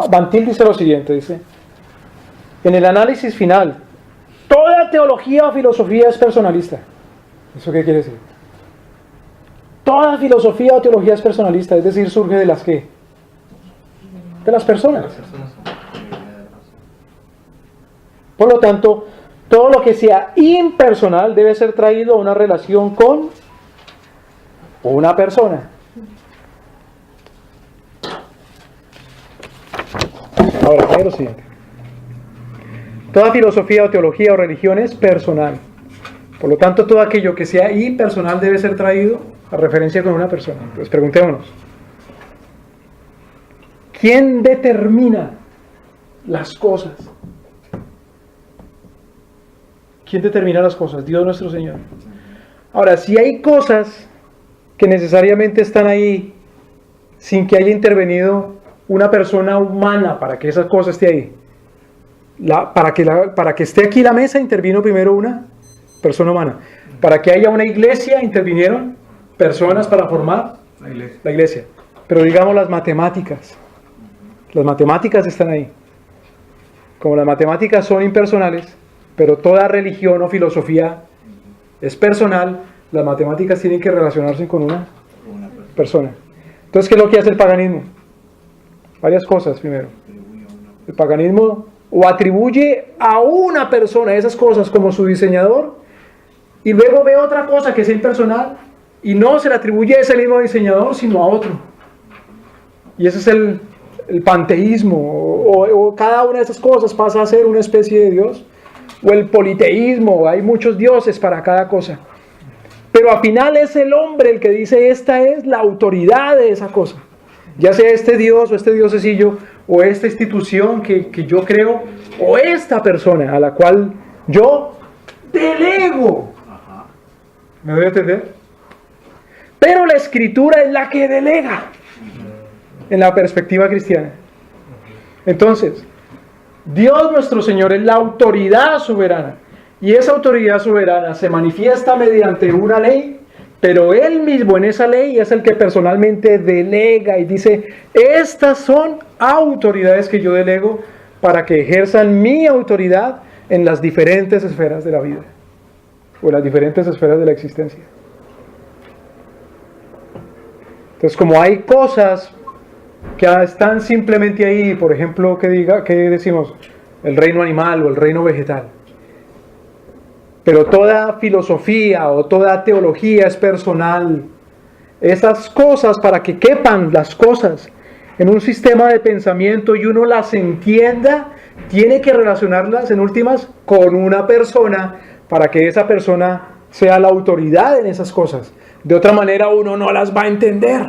Bantil dice lo siguiente, dice: en el análisis final, toda teología o filosofía es personalista. ¿Eso qué quiere decir? Toda filosofía o teología es personalista, es decir, surge de las ¿qué? De las personas. Por lo tanto, todo lo que sea impersonal debe ser traído a una relación con una persona. Ahora, mira lo siguiente. Toda filosofía o teología o religión es personal. Por lo tanto, todo aquello que sea impersonal debe ser traído a referencia con una persona. Entonces, preguntémonos: ¿quién determina las cosas? ¿Quién determina las cosas? Dios nuestro Señor. Ahora, si hay cosas que necesariamente están ahí sin que haya intervenido una persona humana para que esa cosa esté ahí, para que esté aquí la mesa intervino primero una persona humana. Para que haya una iglesia intervinieron personas para formar la iglesia. Pero digamos las matemáticas están ahí. Como las matemáticas son impersonales, pero toda religión o filosofía es personal, las matemáticas tienen que relacionarse con una persona. Entonces, ¿qué es lo que hace el paganismo? Varias cosas. Primero, el paganismo o atribuye a una persona esas cosas como su diseñador, y luego ve otra cosa que es impersonal y no se le atribuye a ese mismo diseñador sino a otro. Y ese es el panteísmo, o cada una de esas cosas pasa a ser una especie de Dios, o el politeísmo, hay muchos dioses para cada cosa. Pero al final es el hombre el que dice: esta es la autoridad de esa cosa. Ya sea este Dios o este diosecillo, o esta institución que yo creo, o esta persona a la cual yo delego. ¿Me voy a entender? Pero la Escritura es la que delega en la perspectiva cristiana. Entonces, Dios nuestro Señor es la autoridad soberana, y esa autoridad soberana se manifiesta mediante una ley, pero Él mismo en esa ley es el que personalmente delega y dice: estas son autoridades que yo delego para que ejerzan mi autoridad en las diferentes esferas de la vida, o en las diferentes esferas de la existencia. Entonces, como hay cosas que están simplemente ahí, por ejemplo, que decimos el reino animal o el reino vegetal, pero toda filosofía o toda teología es personal. Esas cosas, para que quepan las cosas en un sistema de pensamiento y uno las entienda, tiene que relacionarlas en últimas con una persona para que esa persona sea la autoridad en esas cosas. De otra manera uno no las va a entender.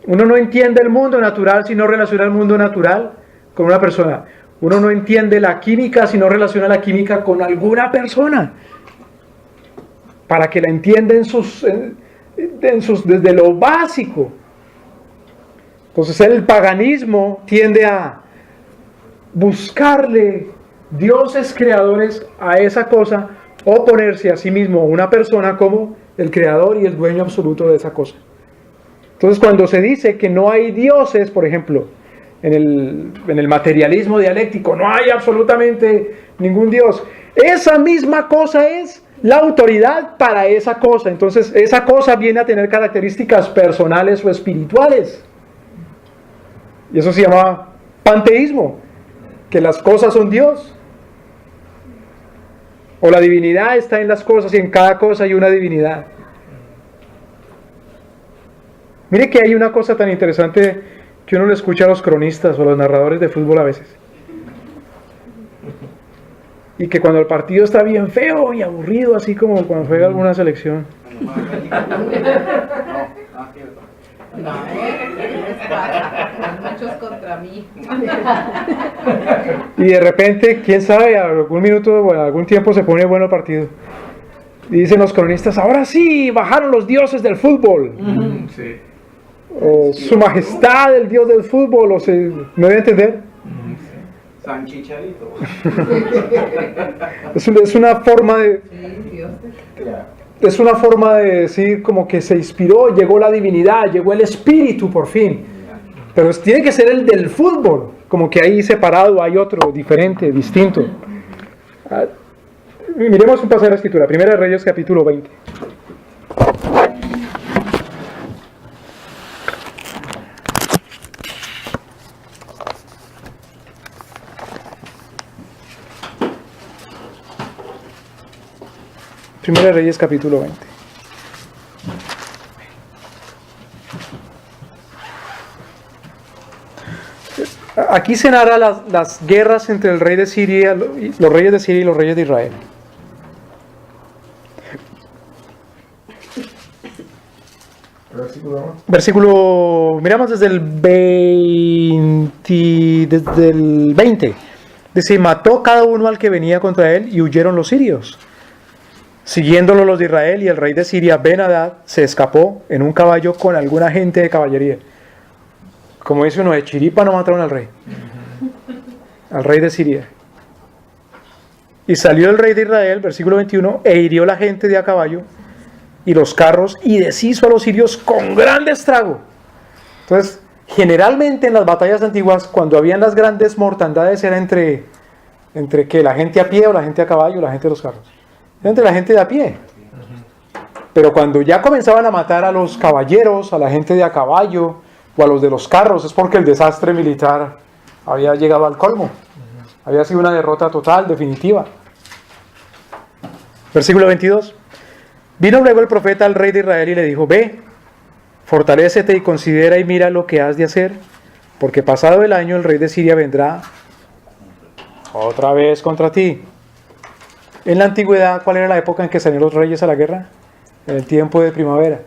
Uno no entiende el mundo natural si no relaciona el mundo natural con una persona. Uno no entiende la química si no relaciona la química con alguna persona. Para que la entienda desde lo básico. Entonces el paganismo tiende a buscarle dioses creadores a esa cosa, o ponerse a sí mismo a una persona como el creador y el dueño absoluto de esa cosa. Entonces cuando se dice que no hay dioses, por ejemplo, en el materialismo dialéctico, no hay absolutamente ningún dios, esa misma cosa es la autoridad para esa cosa. Entonces esa cosa viene a tener características personales o espirituales. Y eso se llama panteísmo, que las cosas son Dios. O la divinidad está en las cosas y en cada cosa hay una divinidad. Mire que hay una cosa tan interesante que uno le escucha a los cronistas o a los narradores de fútbol a veces. Y que cuando el partido está bien feo y aburrido, así como cuando juega alguna selección. No, muchos contra mí. Y de repente, quién sabe, a algún minuto o a algún tiempo se pone bueno el partido. Y dicen los cronistas, ahora sí, bajaron los dioses del fútbol. Sí. O su majestad, el dios del fútbol, ¿me voy a entender? San Chicharito. Es una forma de... Sí, Dios. Es una forma de decir como que se inspiró, llegó la divinidad, llegó el espíritu por fin. Pero tiene que ser el del fútbol, como que ahí separado hay otro, diferente, distinto. Miremos un pasaje de la Escritura, Primera de Reyes capítulo 20. Primera de Reyes capítulo 20. Aquí se narra las guerras entre el rey de Siria, los reyes de Siria y los reyes de Israel. Versículo, miramos desde el 20. Dice, mató cada uno al que venía contra él y huyeron los sirios. Siguiéndolo los de Israel, y el rey de Siria, Ben-Hadad, se escapó en un caballo con alguna gente de caballería. Como dice uno, de chiripa no mataron al rey de Siria. Y salió el rey de Israel, versículo 21, e hirió la gente de a caballo y los carros, y deshizo a los sirios con gran estrago. Entonces, generalmente en las batallas antiguas, cuando habían las grandes mortandades, era entre que la gente a pie o la gente a caballo, la gente de los carros. Entre la gente de a pie. Pero cuando ya comenzaban a matar a los caballeros, a la gente de a caballo o a los de los carros, es porque el desastre militar había llegado al colmo. Había sido una derrota total, definitiva. Versículo 22. Vino luego el profeta al rey de Israel y le dijo, ve, fortalécete y considera y mira lo que has de hacer, porque pasado el año el rey de Siria vendrá otra vez contra ti. En la antigüedad, ¿cuál era la época en que salían los reyes a la guerra? En el tiempo de primavera.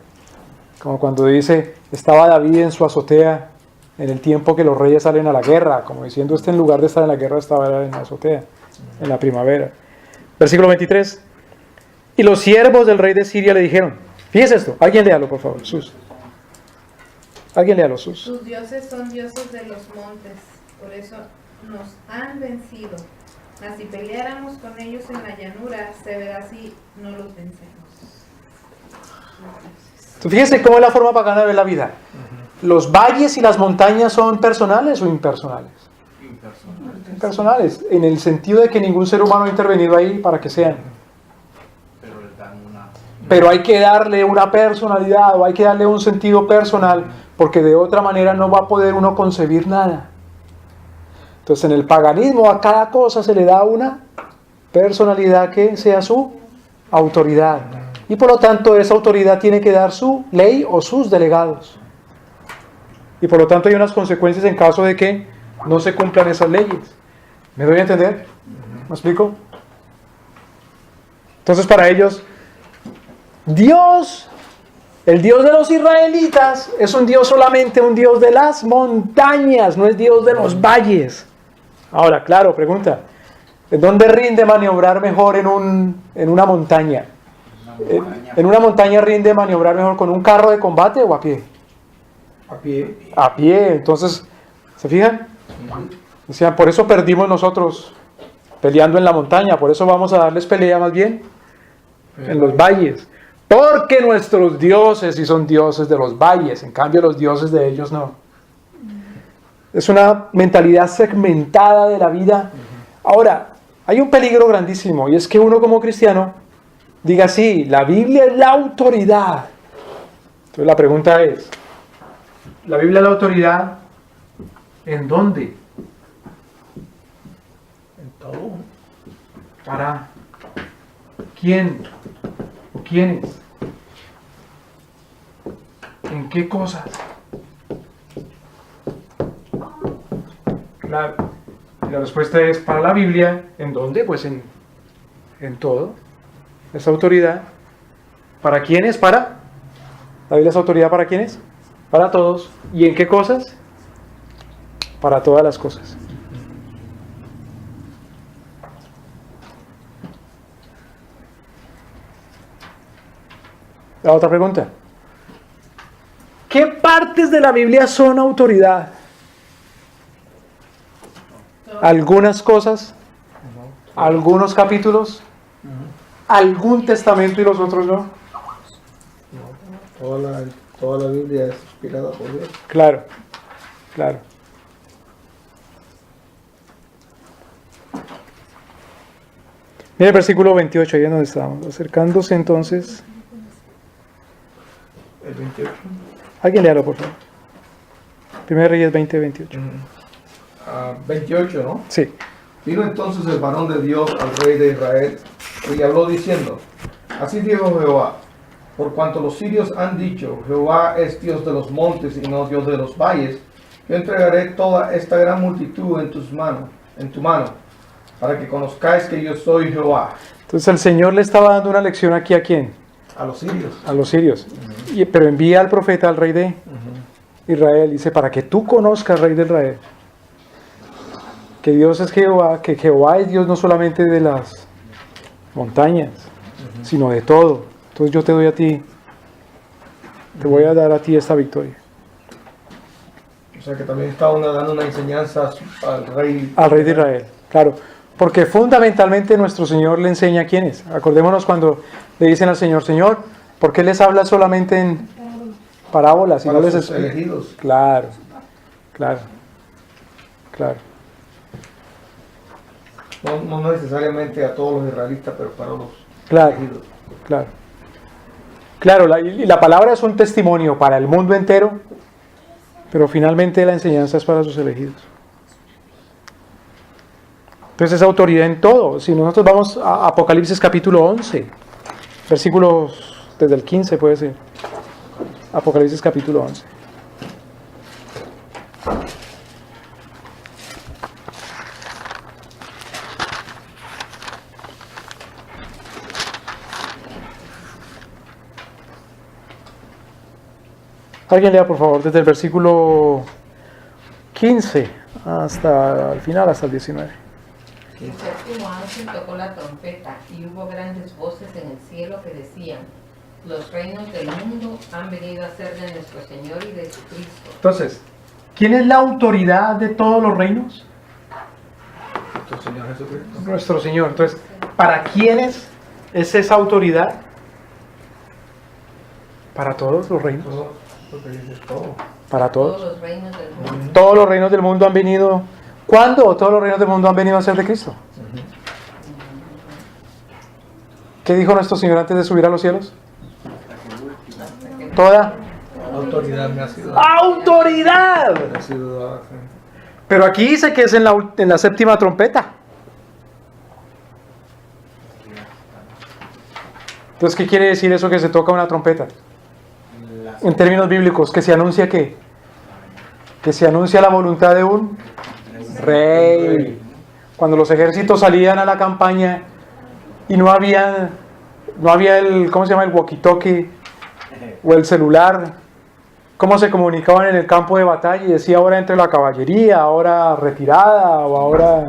Como cuando dice, estaba David en su azotea en el tiempo que los reyes salen a la guerra, como diciendo, en lugar de estar en la guerra, estaba en la azotea, en la primavera. Versículo 23. Y los siervos del rey de Siria le dijeron, fíjese esto, alguien léalo por favor, Sus. Alguien léalo, Sus. Tus dioses son dioses de los montes, por eso nos han vencido. Mas si peleáramos con ellos en la llanura, se verá si no los vencemos. Entonces, fíjense cómo es la forma pagana de ver la vida. ¿Los valles y las montañas son personales o impersonales? Impersonales, en el sentido de que ningún ser humano ha intervenido ahí para que sean. Pero hay que darle una personalidad o hay que darle un sentido personal, porque de otra manera no va a poder uno concebir nada. Entonces en el paganismo a cada cosa se le da una personalidad que sea su autoridad. Y por lo tanto esa autoridad tiene que dar su ley o sus delegados. Y por lo tanto hay unas consecuencias en caso de que no se cumplan esas leyes. ¿Me doy a entender? ¿Me explico? Entonces para ellos, Dios, el Dios de los israelitas, es un Dios solamente un Dios de las montañas, no es Dios de los valles. Ahora, claro, pregunta, ¿en dónde rinde maniobrar mejor en una montaña? ¿En una montaña rinde maniobrar mejor con un carro de combate o a pie? A pie. A pie, entonces, ¿se fijan? O sea, por eso perdimos nosotros peleando en la montaña, por eso vamos a darles pelea más bien en los valles. Porque nuestros dioses sí son dioses de los valles, en cambio los dioses de ellos no. Es una mentalidad segmentada de la vida. Ahora, hay un peligro grandísimo, y es que uno como cristiano diga, sí, la Biblia es la autoridad. Entonces la pregunta es, ¿la Biblia es la autoridad en dónde? En todo. ¿Para quién? ¿O quiénes? ¿En qué cosas? La respuesta es, para la Biblia, ¿en dónde? Pues en todo. Es autoridad. ¿Para quiénes? ¿Para? ¿La Biblia es autoridad para quiénes? Para todos. ¿Y en qué cosas? Para todas las cosas. La otra pregunta. ¿Qué partes de la Biblia son autoridad? Algunas cosas, algunos capítulos, algún testamento y los otros no. Toda la Biblia es inspirada por Dios. Claro, claro. Mira el versículo 28, ahí es donde estamos. Acercándose entonces. El 28. Alguien léalo, por favor. 1 Reyes 20, 28. 28, ¿no? Sí. Vino entonces el varón de Dios al rey de Israel y habló diciendo, así dijo Jehová, por cuanto los sirios han dicho, Jehová es Dios de los montes y no Dios de los valles, yo entregaré toda esta gran multitud en tu mano, para que conozcáis que yo soy Jehová. Entonces el Señor le estaba dando una lección aquí ¿a quién? A los sirios. A los sirios. Pero envía al profeta, al rey de Israel, dice, para que tú conozcas, rey de Israel, que Dios es Jehová, que Jehová es Dios no solamente de las montañas, sino de todo. Entonces yo te doy a ti, te voy a dar a ti esta victoria. O sea que también está dando una enseñanza al rey. Al rey de Israel, claro. Porque fundamentalmente nuestro Señor le enseña a quiénes. Acordémonos cuando le dicen al Señor, Señor, ¿por qué les habla solamente en parábolas? Y Para no les sus explica? elegidos. Claro, claro, claro. No necesariamente a todos los israelitas, pero para los Claro, elegidos. claro. Claro, y la palabra es un testimonio para el mundo entero, pero finalmente la enseñanza es para sus elegidos. Entonces es autoridad en todo. Si nosotros vamos a Apocalipsis capítulo 11, versículos desde el 15 puede ser. Apocalipsis capítulo 11. Alguien lea por favor desde el versículo 15 hasta el final, hasta el 19. El séptimo ángel tocó la trompeta y hubo grandes voces en el cielo que decían, los reinos del mundo han venido a ser de nuestro Señor y de su Cristo. Entonces, ¿quién es la autoridad de todos los reinos? Nuestro Señor Jesucristo. Nuestro Señor. Entonces, ¿para quiénes es esa autoridad? Para todos los reinos. Todo, porque dice todo. Para Todos todos. los reinos del mundo. Todos los reinos del mundo han venido. ¿Cuándo todos los reinos del mundo han venido a ser de Cristo? ¿Qué dijo nuestro Señor antes de subir a los cielos? Toda Autoridad me ha sido dada. autoridad. Me ha sido dada, sí. Pero aquí dice que es en la séptima trompeta. Entonces, ¿qué quiere decir eso que se toca una trompeta? En términos bíblicos, que se anuncia ¿qué? Que se anuncia la voluntad de un Rey. Cuando los ejércitos salían a la campaña y no había el, ¿cómo se llama? El walkie-talkie o el celular. ¿Cómo se comunicaban en el campo de batalla? Y decía ahora entre la caballería, ahora retirada o ahora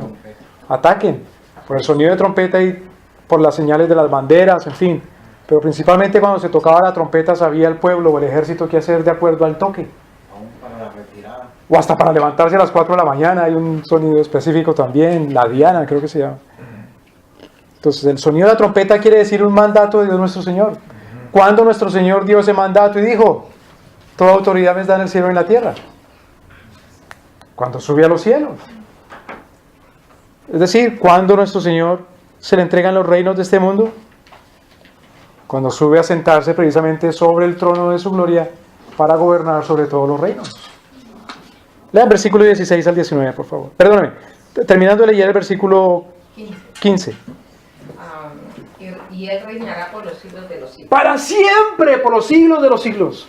ataquen. Por el sonido de trompeta y por las señales de las banderas, en fin. Pero principalmente cuando se tocaba la trompeta sabía el pueblo o el ejército qué hacer de acuerdo al toque. Aún para la retirada. O hasta para levantarse a las 4 de la mañana hay un sonido específico también, la diana creo que se llama. Entonces el sonido de la trompeta quiere decir un mandato de Dios nuestro Señor. Cuando nuestro Señor dio ese mandato y dijo, toda autoridad me es dada en el cielo y en la tierra. Cuando sube a los cielos. Es decir, cuando nuestro Señor se le entregan los reinos de este mundo, cuando sube a sentarse precisamente sobre el trono de su gloria para gobernar sobre todos los reinos. Lean versículo 16 al 19, por favor. Perdóname, terminando de leer el versículo 15. Y él reinará por los siglos de los siglos. Para siempre, por los siglos de los siglos.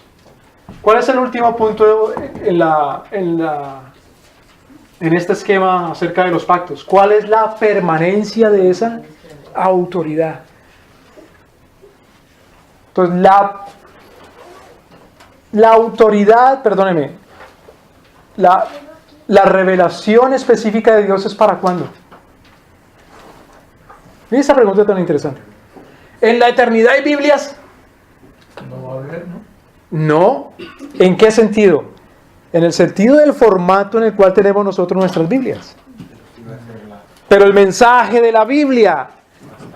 ¿Cuál es el último punto en este esquema acerca de los pactos? ¿Cuál es la permanencia de esa autoridad? Entonces, la autoridad, perdóneme, la revelación específica de Dios es ¿para cuándo? Mira esa pregunta tan interesante. ¿En la eternidad hay Biblias? No va a haber, ¿no? No. ¿En qué sentido? En el sentido del formato en el cual tenemos nosotros nuestras Biblias. Pero el mensaje de la Biblia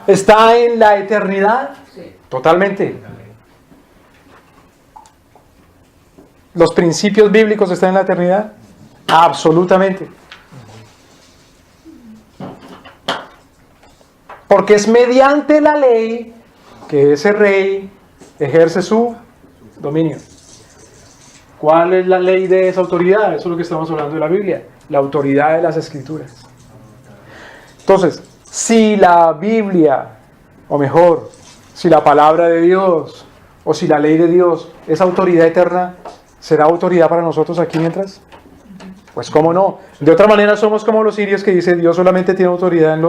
está en la eternidad. Totalmente. ¿Los principios bíblicos están en la eternidad? Absolutamente. Porque es mediante la ley que ese rey ejerce su dominio. ¿Cuál es la ley de esa autoridad? Eso es lo que estamos hablando de la Biblia. La autoridad de las Escrituras. Entonces, si la Biblia, o mejor, si la palabra de Dios, o si la ley de Dios es autoridad eterna, ¿será autoridad para nosotros aquí mientras? Pues cómo no. De otra manera somos como los sirios que dicen Dios solamente tiene autoridad en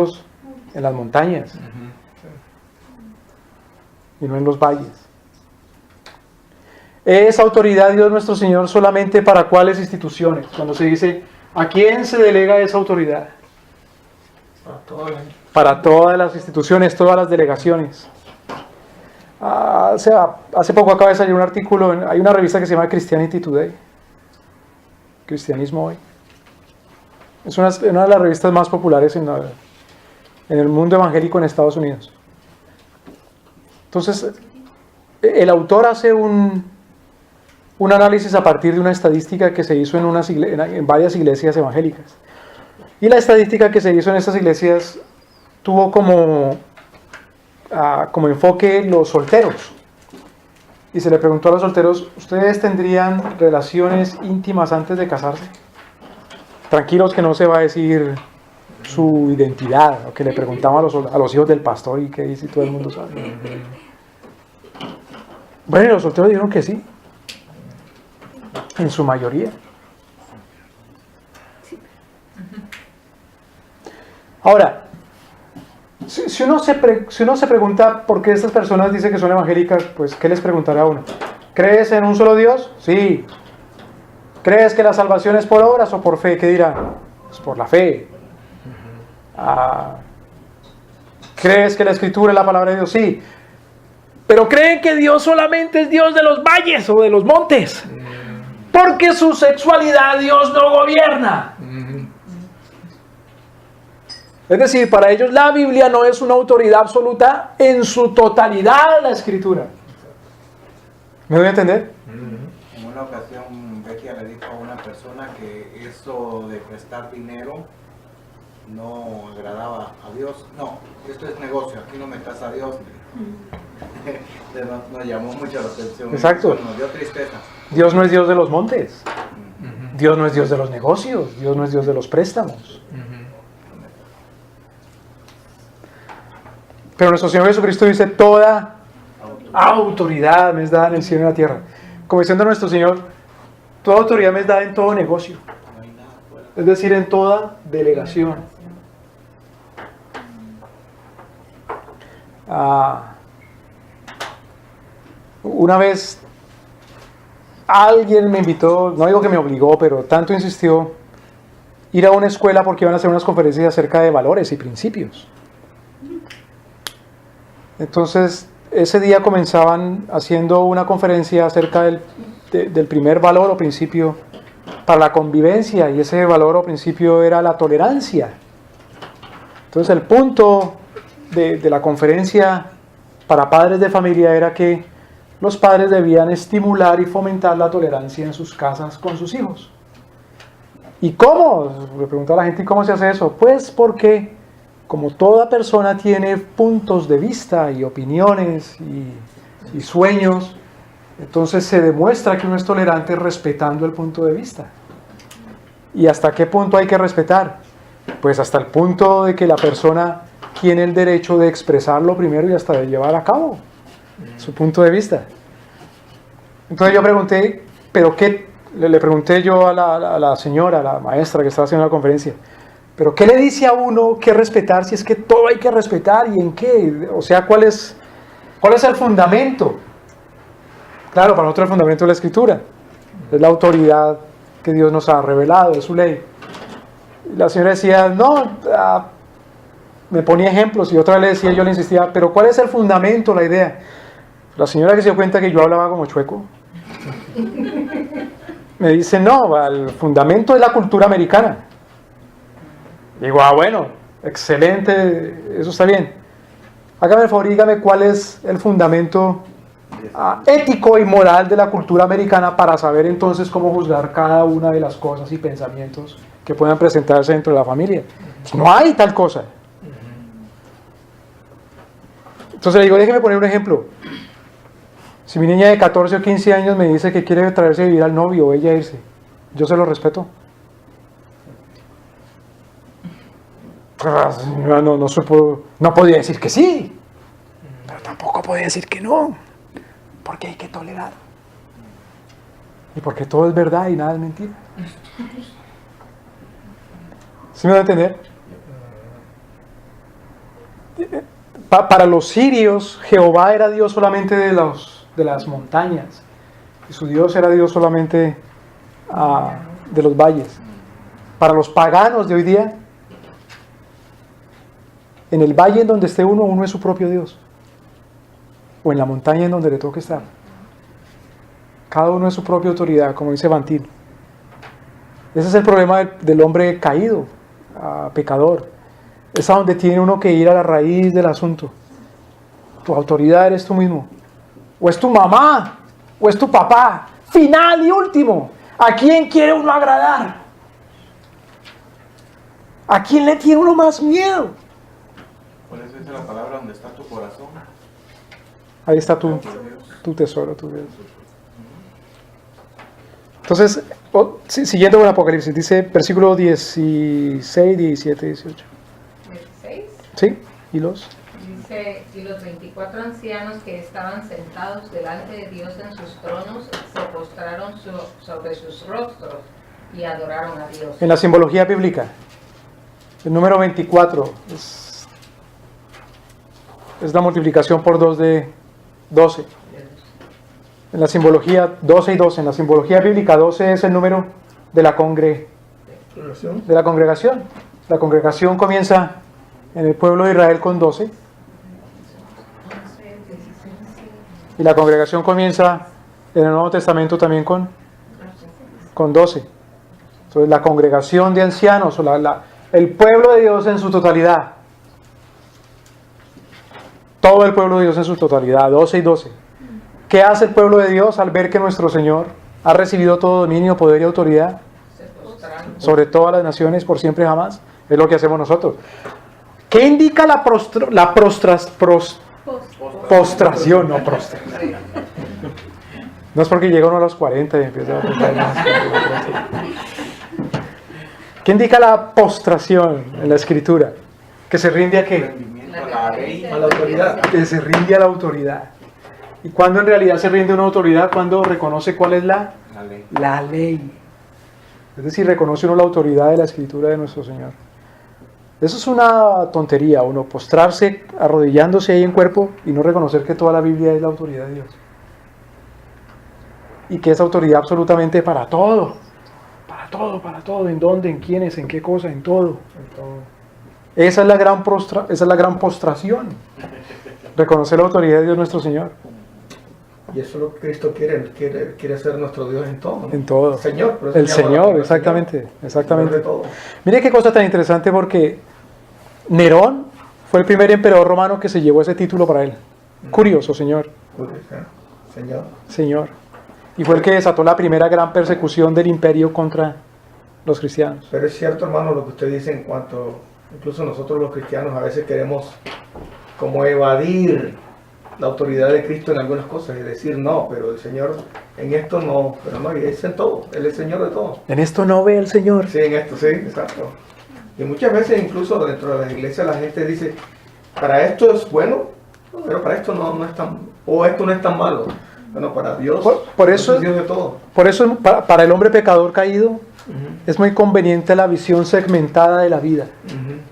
las montañas y no en los valles. ¿Es autoridad Dios nuestro Señor solamente para cuáles instituciones? Cuando se dice, ¿a quién se delega esa autoridad? Para todas las instituciones, todas las delegaciones. Hace poco acaba de salir un artículo, hay una revista que se llama Christianity Today, Cristianismo Hoy. Es una de las revistas más populares en el mundo evangélico en Estados Unidos. Entonces, el autor hace un análisis a partir de una estadística que se hizo en varias iglesias evangélicas. Y la estadística que se hizo en estas iglesias tuvo como enfoque los solteros. Y se le preguntó a los solteros, ¿ustedes tendrían relaciones íntimas antes de casarse? Tranquilos que no se va a decir su identidad, o que le preguntamos a los hijos del pastor y qué dice y todo el mundo sabe. Bueno, y los solteros dijeron que sí, en su mayoría. Ahora, si uno se pregunta por qué estas personas dicen que son evangélicas, pues ¿qué les preguntará a uno? ¿Crees en un solo Dios? Sí. ¿Crees que la salvación es por obras o por fe? ¿Qué dirán? Pues por la fe. ¿Crees que la Escritura es la palabra de Dios? Sí. Pero creen que Dios solamente es Dios de los valles o de los montes. Porque su sexualidad Dios no gobierna. Es decir, para ellos la Biblia no es una autoridad absoluta en su totalidad, la Escritura. ¿Me doy a entender? En una ocasión, Becky le dijo a una persona que eso de prestar dinero no agradaba a Dios. No, esto es negocio, aquí no metas a Dios. Nos llamó mucho la atención. Exacto. Nos dio tristeza. Dios no es Dios de los montes. Dios no es Dios de los negocios. Dios no es Dios de los préstamos. Pero nuestro Señor Jesucristo dice, toda autoridad me es dada en el cielo y en la tierra. Como diciendo nuestro Señor, toda autoridad me es dada en todo negocio. No hay nada fuera es decir, en toda delegación. Una vez alguien me invitó, no digo que me obligó, pero tanto insistió, ir a una escuela porque iban a hacer unas conferencias acerca de valores y principios. Entonces, ese día comenzaban haciendo una conferencia acerca del primer valor o principio para la convivencia, y ese valor o principio era la tolerancia. Entonces, el punto de la conferencia para padres de familia era que los padres debían estimular y fomentar la tolerancia en sus casas con sus hijos. ¿Y cómo? Le preguntó a la gente, ¿y cómo se hace eso? Pues porque como toda persona tiene puntos de vista y opiniones y sueños, entonces se demuestra que uno es tolerante respetando el punto de vista. ¿Y hasta qué punto hay que respetar? Pues hasta el punto de que la persona tiene el derecho de expresarlo primero y hasta de llevar a cabo su punto de vista. Entonces yo pregunté, ¿pero qué? Le pregunté yo a la señora, a la maestra que estaba haciendo la conferencia, ¿pero qué le dice a uno que respetar si es que todo hay que respetar y en qué? O sea, ¿cuál es el fundamento? Claro, para nosotros el fundamento es la Escritura, es la autoridad que Dios nos ha revelado, es su ley. Y la señora decía, no, me ponía ejemplos, y otra vez le decía, yo le insistía, pero ¿cuál es el fundamento, la idea? La señora, que se dio cuenta que yo hablaba como chueco, me dice, no, el fundamento es la cultura americana. Digo, bueno, excelente, eso está bien. Hágame el favor y dígame cuál es el fundamento ético y moral de la cultura americana para saber entonces cómo juzgar cada una de las cosas y pensamientos que puedan presentarse dentro de la familia. Pues no hay tal cosa. Entonces le digo, déjeme poner un ejemplo. Si mi niña de 14 o 15 años me dice que quiere traerse a vivir al novio o ella irse, yo se lo respeto. No podía decir que sí, pero tampoco podía decir que no, porque hay que tolerar. Y porque todo es verdad y nada es mentira. ¿Sí me va a entender? Para los sirios, Jehová era Dios solamente de las montañas, y su Dios era Dios solamente de los valles. Para los paganos de hoy día, en el valle en donde esté uno es su propio Dios, o en la montaña en donde le toque estar. Cada uno es su propia autoridad, como dice Bantil. Ese es el problema del hombre caído, pecador. Es a donde tiene uno que ir a la raíz del asunto. Tu autoridad eres tú mismo, o es tu mamá, o es tu papá. Final y último, ¿a quién quiere uno agradar? ¿A quién le tiene uno más miedo? Por eso dice la palabra, donde está tu corazón. Ahí está tu tesoro, tu Dios. Entonces, siguiendo con Apocalipsis, dice versículo 16, 17, 18. 16. ¿Sí? ¿Y los? Dice, y los 24 ancianos que estaban sentados delante de Dios en sus tronos se postraron sobre sus rostros y adoraron a Dios. En la simbología bíblica, el número 24 es la multiplicación por 2 de 12. En la simbología 12 y 12, en la simbología bíblica 12 es el número de la congregación. La congregación comienza en el pueblo de Israel con 12. Y la congregación comienza en el Nuevo Testamento también con 12. Entonces la congregación de ancianos, o el pueblo de Dios en su totalidad. Todo el pueblo de Dios en su totalidad, 12 y 12. ¿Qué hace el pueblo de Dios al ver que nuestro Señor ha recibido todo dominio, poder y autoridad sobre todas las naciones por siempre y jamás? Es lo que hacemos nosotros. ¿Qué indica la postración? No, prostración. No es porque llega uno a los 40 y empieza a postrar. ¿Qué indica la postración en la Escritura? ¿Que se rinde a qué? A la autoridad. Que se rinde a la autoridad. ¿Y cuándo en realidad se rinde una autoridad? Cuando reconoce cuál es la ley. Es decir, reconoce uno la autoridad de la Escritura de nuestro Señor. Eso es una tontería, uno postrarse arrodillándose ahí en cuerpo y no reconocer que toda la Biblia es la autoridad de Dios. Y que es autoridad absolutamente para todo. Para todo. ¿En dónde? ¿En quiénes? ¿En qué cosa? En todo. Esa es la gran postración. Reconocer la autoridad de Dios nuestro Señor. Y eso es lo que Cristo quiere ser nuestro Dios en todo, ¿no? En todo. Señor, por eso El se llama Señor, el exactamente. Señor de todo. Mire qué cosa tan interesante, porque Nerón fue el primer emperador romano que se llevó ese título para él. Curioso, Señor. Señor. Y fue el que desató la primera gran persecución del imperio contra los cristianos. Pero es cierto, hermano, lo que usted dice en cuanto, incluso nosotros los cristianos a veces queremos como evadir la autoridad de Cristo en algunas cosas y decir no, pero el Señor en esto no, pero no, y es en todo, Él es Señor de todo. En esto no ve el Señor. Sí, en esto, sí, exacto. Y muchas veces incluso dentro de la iglesia la gente dice, para esto es bueno, pero para esto no es tan, o esto no es tan malo. Bueno, para Dios, por eso, es Dios de todo. Por eso para el hombre pecador caído es muy conveniente la visión segmentada de la vida.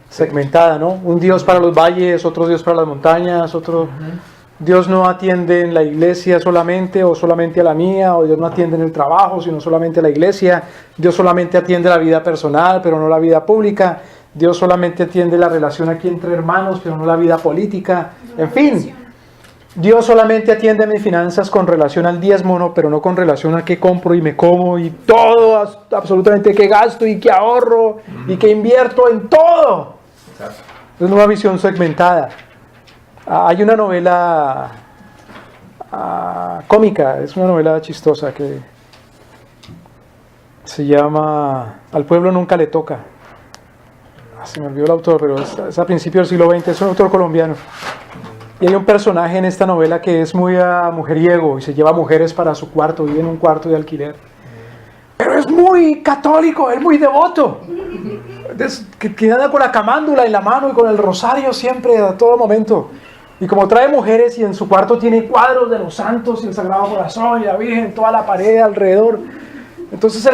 Segmentada, ¿no? Un Dios para los valles, otro Dios para las montañas, otro... Dios no atiende en la iglesia solamente o solamente a la mía, o Dios no atiende en el trabajo, sino solamente a la iglesia. Dios solamente atiende la vida personal, pero no la vida pública. Dios solamente atiende la relación aquí entre hermanos, pero no la vida política. En fin, Dios solamente atiende mis finanzas con relación al diezmo, no, pero no con relación a qué compro y me como y todo, absolutamente qué gasto y qué ahorro y qué invierto en todo. Es una visión segmentada. Hay una novela cómica, es una novela chistosa que se llama Al pueblo nunca le toca. Se me olvidó el autor, pero es a principios del siglo XX, es un autor colombiano. Y hay un personaje en esta novela que es muy mujeriego y se lleva mujeres para su cuarto, vive en un cuarto de alquiler. Pero es muy católico, es muy devoto. Que anda con la camándula en la mano y con el rosario siempre, a todo momento. Y como trae mujeres y en su cuarto tiene cuadros de los santos y el Sagrado Corazón y la Virgen, toda la pared alrededor. Entonces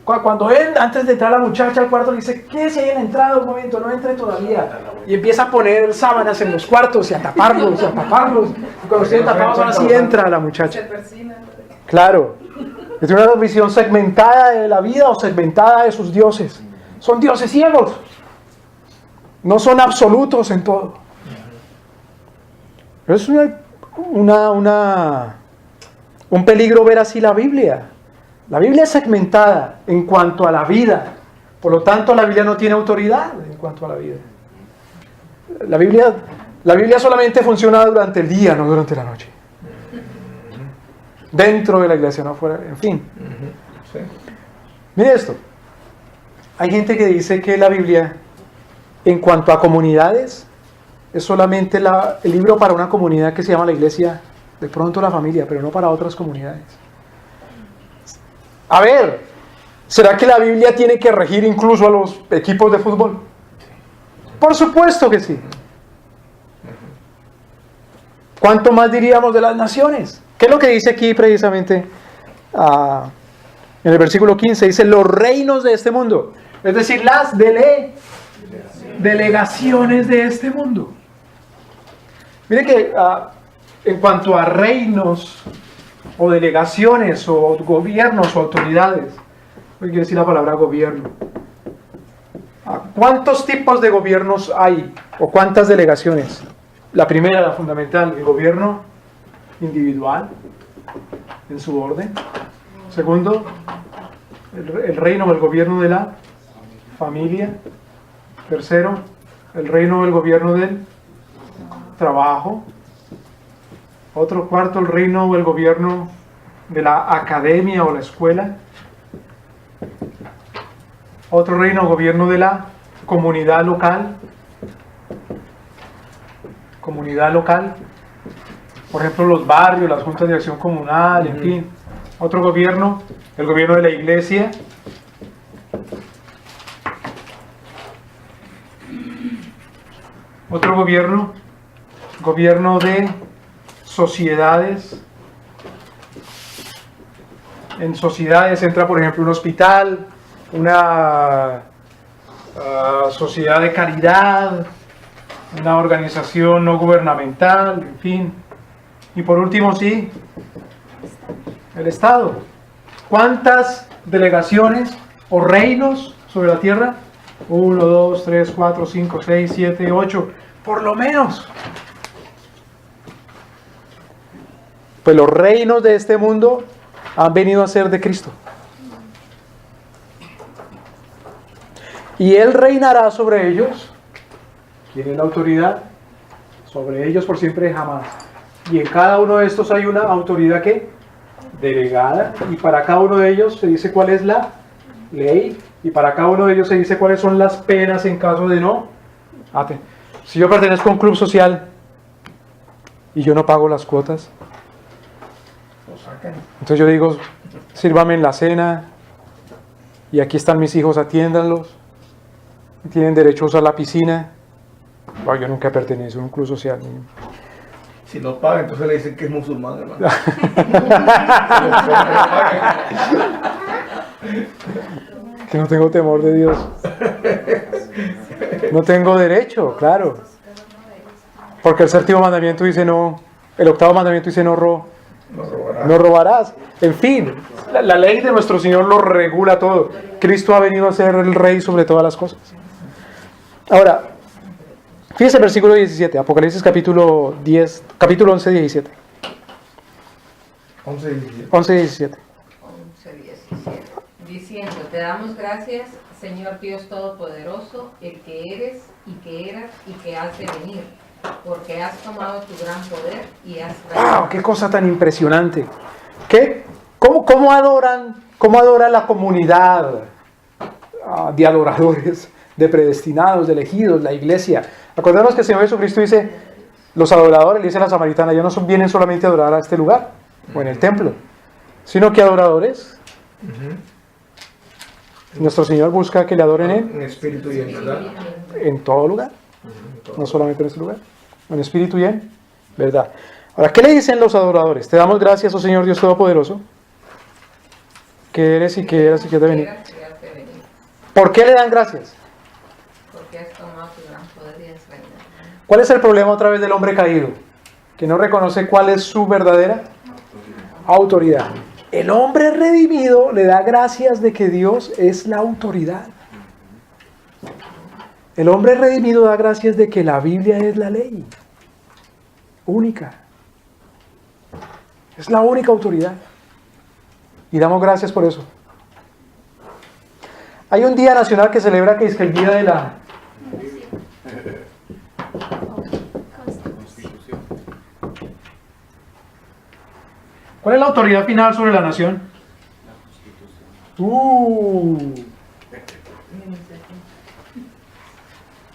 cuando él, antes de entrar la muchacha al cuarto, le dice, quédese ahí en la entrada un momento, no entre todavía. Y empieza a poner sábanas en los cuartos y a taparlos, Y cuando estén tapados, ahora sí entra la muchacha. Claro. Es una visión segmentada de la vida o segmentada de sus dioses. Son dioses ciegos. No son absolutos en todo. Pero es un peligro ver así la Biblia. La Biblia es segmentada en cuanto a la vida. Por lo tanto, la Biblia no tiene autoridad en cuanto a la vida. La Biblia solamente funciona durante el día, no durante la noche. Dentro de la iglesia, no fuera, en fin. Sí. Mire esto. Hay gente que dice que la Biblia, en cuanto a comunidades, es solamente el libro para una comunidad que se llama la iglesia, de pronto la familia, pero no para otras comunidades. A ver, ¿será que la Biblia tiene que regir incluso a los equipos de fútbol? Por supuesto que sí. ¿Cuánto más diríamos de las naciones? ¿Qué es lo que dice aquí precisamente en el versículo 15? Dice, los reinos de este mundo. Es decir, las delegaciones de este mundo. Miren que en cuanto a reinos o delegaciones o gobiernos o autoridades, no quiero decir la palabra gobierno. ¿Cuántos tipos de gobiernos hay o cuántas delegaciones? La primera, la fundamental, el gobierno individual en su orden. Segundo, el reino o el gobierno de la familia. Tercero, el reino o el gobierno del trabajo. Otro cuarto, el reino o el gobierno de la academia o la escuela. Otro reino o gobierno de la comunidad local. Comunidad local. Por ejemplo, los barrios, las juntas de acción comunal, en fin. Otro gobierno, el gobierno de la iglesia. Otro gobierno de sociedades. En sociedades entra, por ejemplo, un hospital, una sociedad de caridad, una organización no gubernamental, en fin. Y por último, sí, el Estado. ¿Cuántas delegaciones o reinos sobre la tierra? 1, 2, 3, 4, 5, 6, 7, 8, por lo menos. Pues los reinos de este mundo han venido a ser de Cristo. Y Él reinará sobre ellos. ¿Quién es la autoridad? Sobre ellos por siempre y jamás. Y en cada uno de estos hay una autoridad que delegada. Y para cada uno de ellos se dice cuál es la ley. Y para cada uno de ellos se dice cuáles son las penas en caso de no. Si yo pertenezco a un club social y yo no pago las cuotas, entonces yo digo, sírvame en la cena y aquí están mis hijos, atiéndanlos, tienen derecho a usar la piscina. Yo nunca pertenezco a un club social. Si no paga, entonces le dicen que es musulmán, hermano. Que no tengo temor de Dios. No tengo derecho, claro. Porque el séptimo mandamiento dice no, el octavo mandamiento dice no robarás. En fin, la ley de nuestro Señor lo regula todo. Cristo ha venido a ser el Rey sobre todas las cosas. Ahora, fíjese el versículo 17, Apocalipsis capítulo 11, 17. 11 y 17. 11 y 17. 11, 17. Diciendo, te damos gracias, Señor Dios Todopoderoso, el que eres y que eras y que has de venir, porque has tomado tu gran poder y has ¡Wow! ¡Qué cosa tan impresionante! ¿Cómo adora la comunidad de adoradores, de predestinados, de elegidos, la iglesia? Acordemos que el Señor Jesucristo dice, los adoradores, le dice a la samaritana, ya no vienen solamente a adorar a este lugar, o en el templo, sino que adoradores. Nuestro Señor busca que le adoren En espíritu y en verdad. en todo lugar, no solamente en este lugar, en espíritu y en verdad. Ahora, ¿qué le dicen los adoradores? Te damos gracias, oh Señor Dios Todopoderoso, que eres y que eras y que has de venir. ¿Por qué le dan gracias? Porque has tomado tu gran poder y has reinado. ¿Cuál es el problema otra vez del hombre caído? Que no reconoce cuál es su verdadera autoridad. El hombre redimido le da gracias de que Dios es la autoridad. El hombre redimido da gracias de que la Biblia es la ley única. Es la única autoridad. Y damos gracias por eso. Hay un día nacional que celebra que es el día de la Constitución. ¿Cuál es la autoridad final sobre la nación?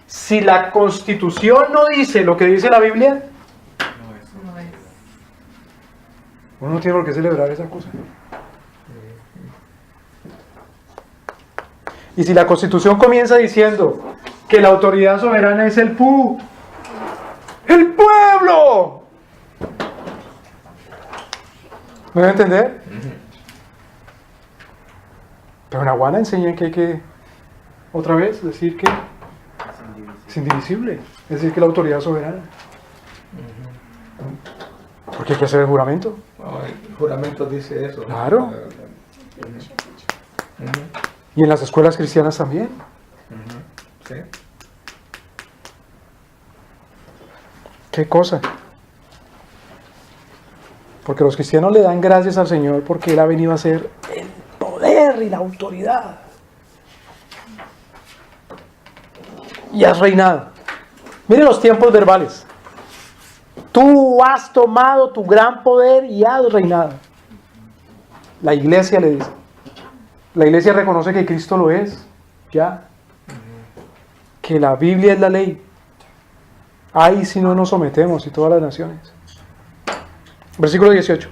Si la Constitución no dice lo que dice la Biblia, No es. uno no tiene por qué celebrar esa cosa. Y si la Constitución comienza diciendo que la autoridad soberana es el pueblo. ¿Me voy a entender? Pero en Aguana enseñan que hay que, otra vez, decir que es indivisible. Es decir, que la autoridad soberana. Porque hay que hacer el juramento. El juramento dice eso. Claro. Y en las escuelas cristianas también. Sí. ¿Qué cosa? Porque los cristianos le dan gracias al Señor porque Él ha venido a ser el poder y la autoridad. Y has reinado. Miren los tiempos verbales. Tú has tomado tu gran poder y has reinado. La iglesia le dice. La iglesia reconoce que Cristo lo es. Ya. Que la Biblia es la ley. Ay, si no nos sometemos y todas las naciones. Versículo 18.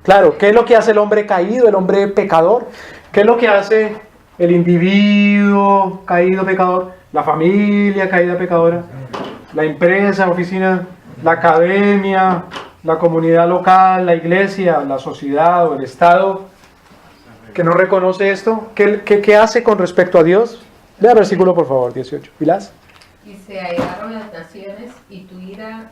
Claro, ¿qué es lo que hace el hombre caído, el hombre pecador? ¿Qué es lo que hace el individuo caído pecador? La familia caída pecadora, la empresa, oficina, la academia, la comunidad local, la iglesia, la sociedad o el Estado. que no reconoce esto, ¿qué hace con respecto a Dios? Vea el versículo, por favor, 18. ¿Pilas? Y se airaron las naciones, y tu ira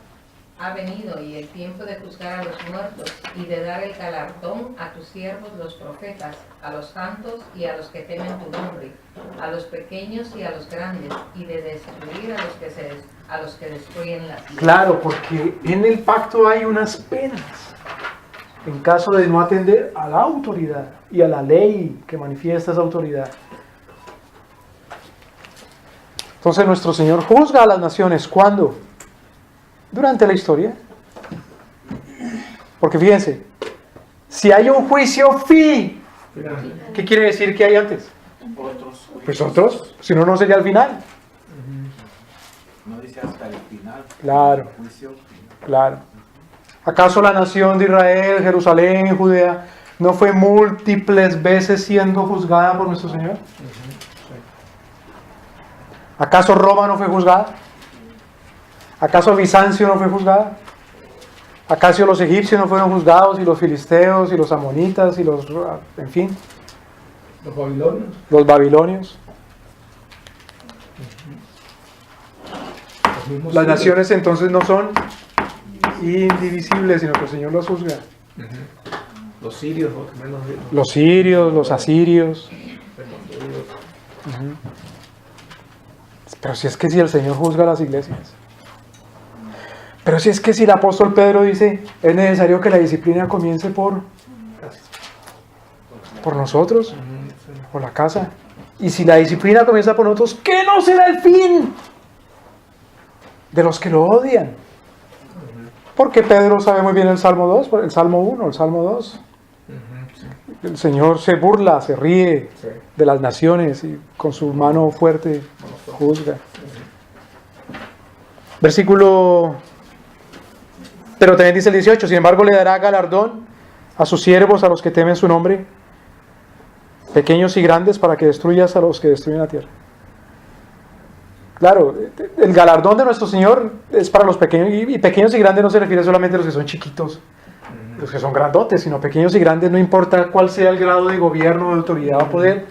ha venido, y el tiempo de juzgar a los muertos, y de dar el galardón a tus siervos los profetas, a los santos y a los que temen tu nombre, a los pequeños y a los grandes, y de destruir a los que destruyen la tierra. Claro, porque en el pacto hay unas penas en caso de no atender a la autoridad y a la ley que manifiesta esa autoridad. Entonces nuestro Señor juzga a las naciones. ¿Cuándo? Durante la historia. Porque fíjense, si hay un juicio fin, ¿qué quiere decir que hay antes? Pues otros, si no, no sería el final. No dice hasta el final. Claro, Juicio final. claro. ¿Acaso la nación de Israel, Jerusalén, Judea, no fue múltiples veces siendo juzgada por nuestro Señor? ¿Acaso Roma no fue juzgada? ¿Acaso Bizancio no fue juzgada? ¿Acaso los egipcios no fueron juzgados, y los filisteos, y los amonitas, y los, en fin, Los babilonios. los babilonios? Los mismos Las sirios. naciones entonces no son indivisibles, sino que el Señor los juzga. Los sirios, los menos Los sirios, los asirios. Pero si es que si el Señor juzga a las iglesias. Pero si es que si el apóstol Pedro dice, es necesario que la disciplina comience por nosotros, por la casa. Y si la disciplina comienza por nosotros, ¿qué no será el fin de los que lo odian? Porque Pedro sabe muy bien el Salmo 2, el Salmo 1, el Salmo 2. El Señor se burla, se ríe de las naciones y con su mano fuerte juzga. Versículo, pero también dice el 18, sin embargo le dará galardón a sus siervos, a los que temen su nombre, pequeños y grandes, para que destruyas a los que destruyen la tierra. Claro, el galardón de nuestro Señor es para los pequeños, y pequeños y grandes no se refiere solamente a los que son chiquitos, los que son grandotes, sino pequeños y grandes, no importa cuál sea el grado de gobierno, de autoridad o poder,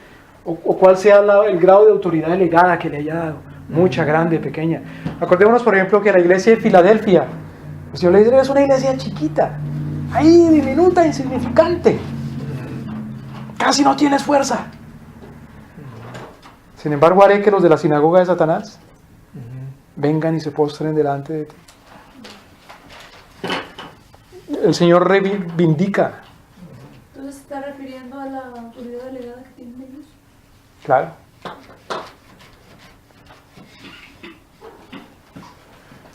o cuál sea el grado de autoridad delegada que le haya dado, mucha, grande, pequeña. Acordémonos, por ejemplo, que la iglesia de Filadelfia, el Señor le dice, es una iglesia chiquita, ahí diminuta, insignificante, casi no tienes fuerza. Sin embargo, haré que los de la sinagoga de Satanás vengan y se postren delante de ti. El Señor reivindica. Entonces se está refiriendo a la autoridad delegada que tienen ellos. Claro.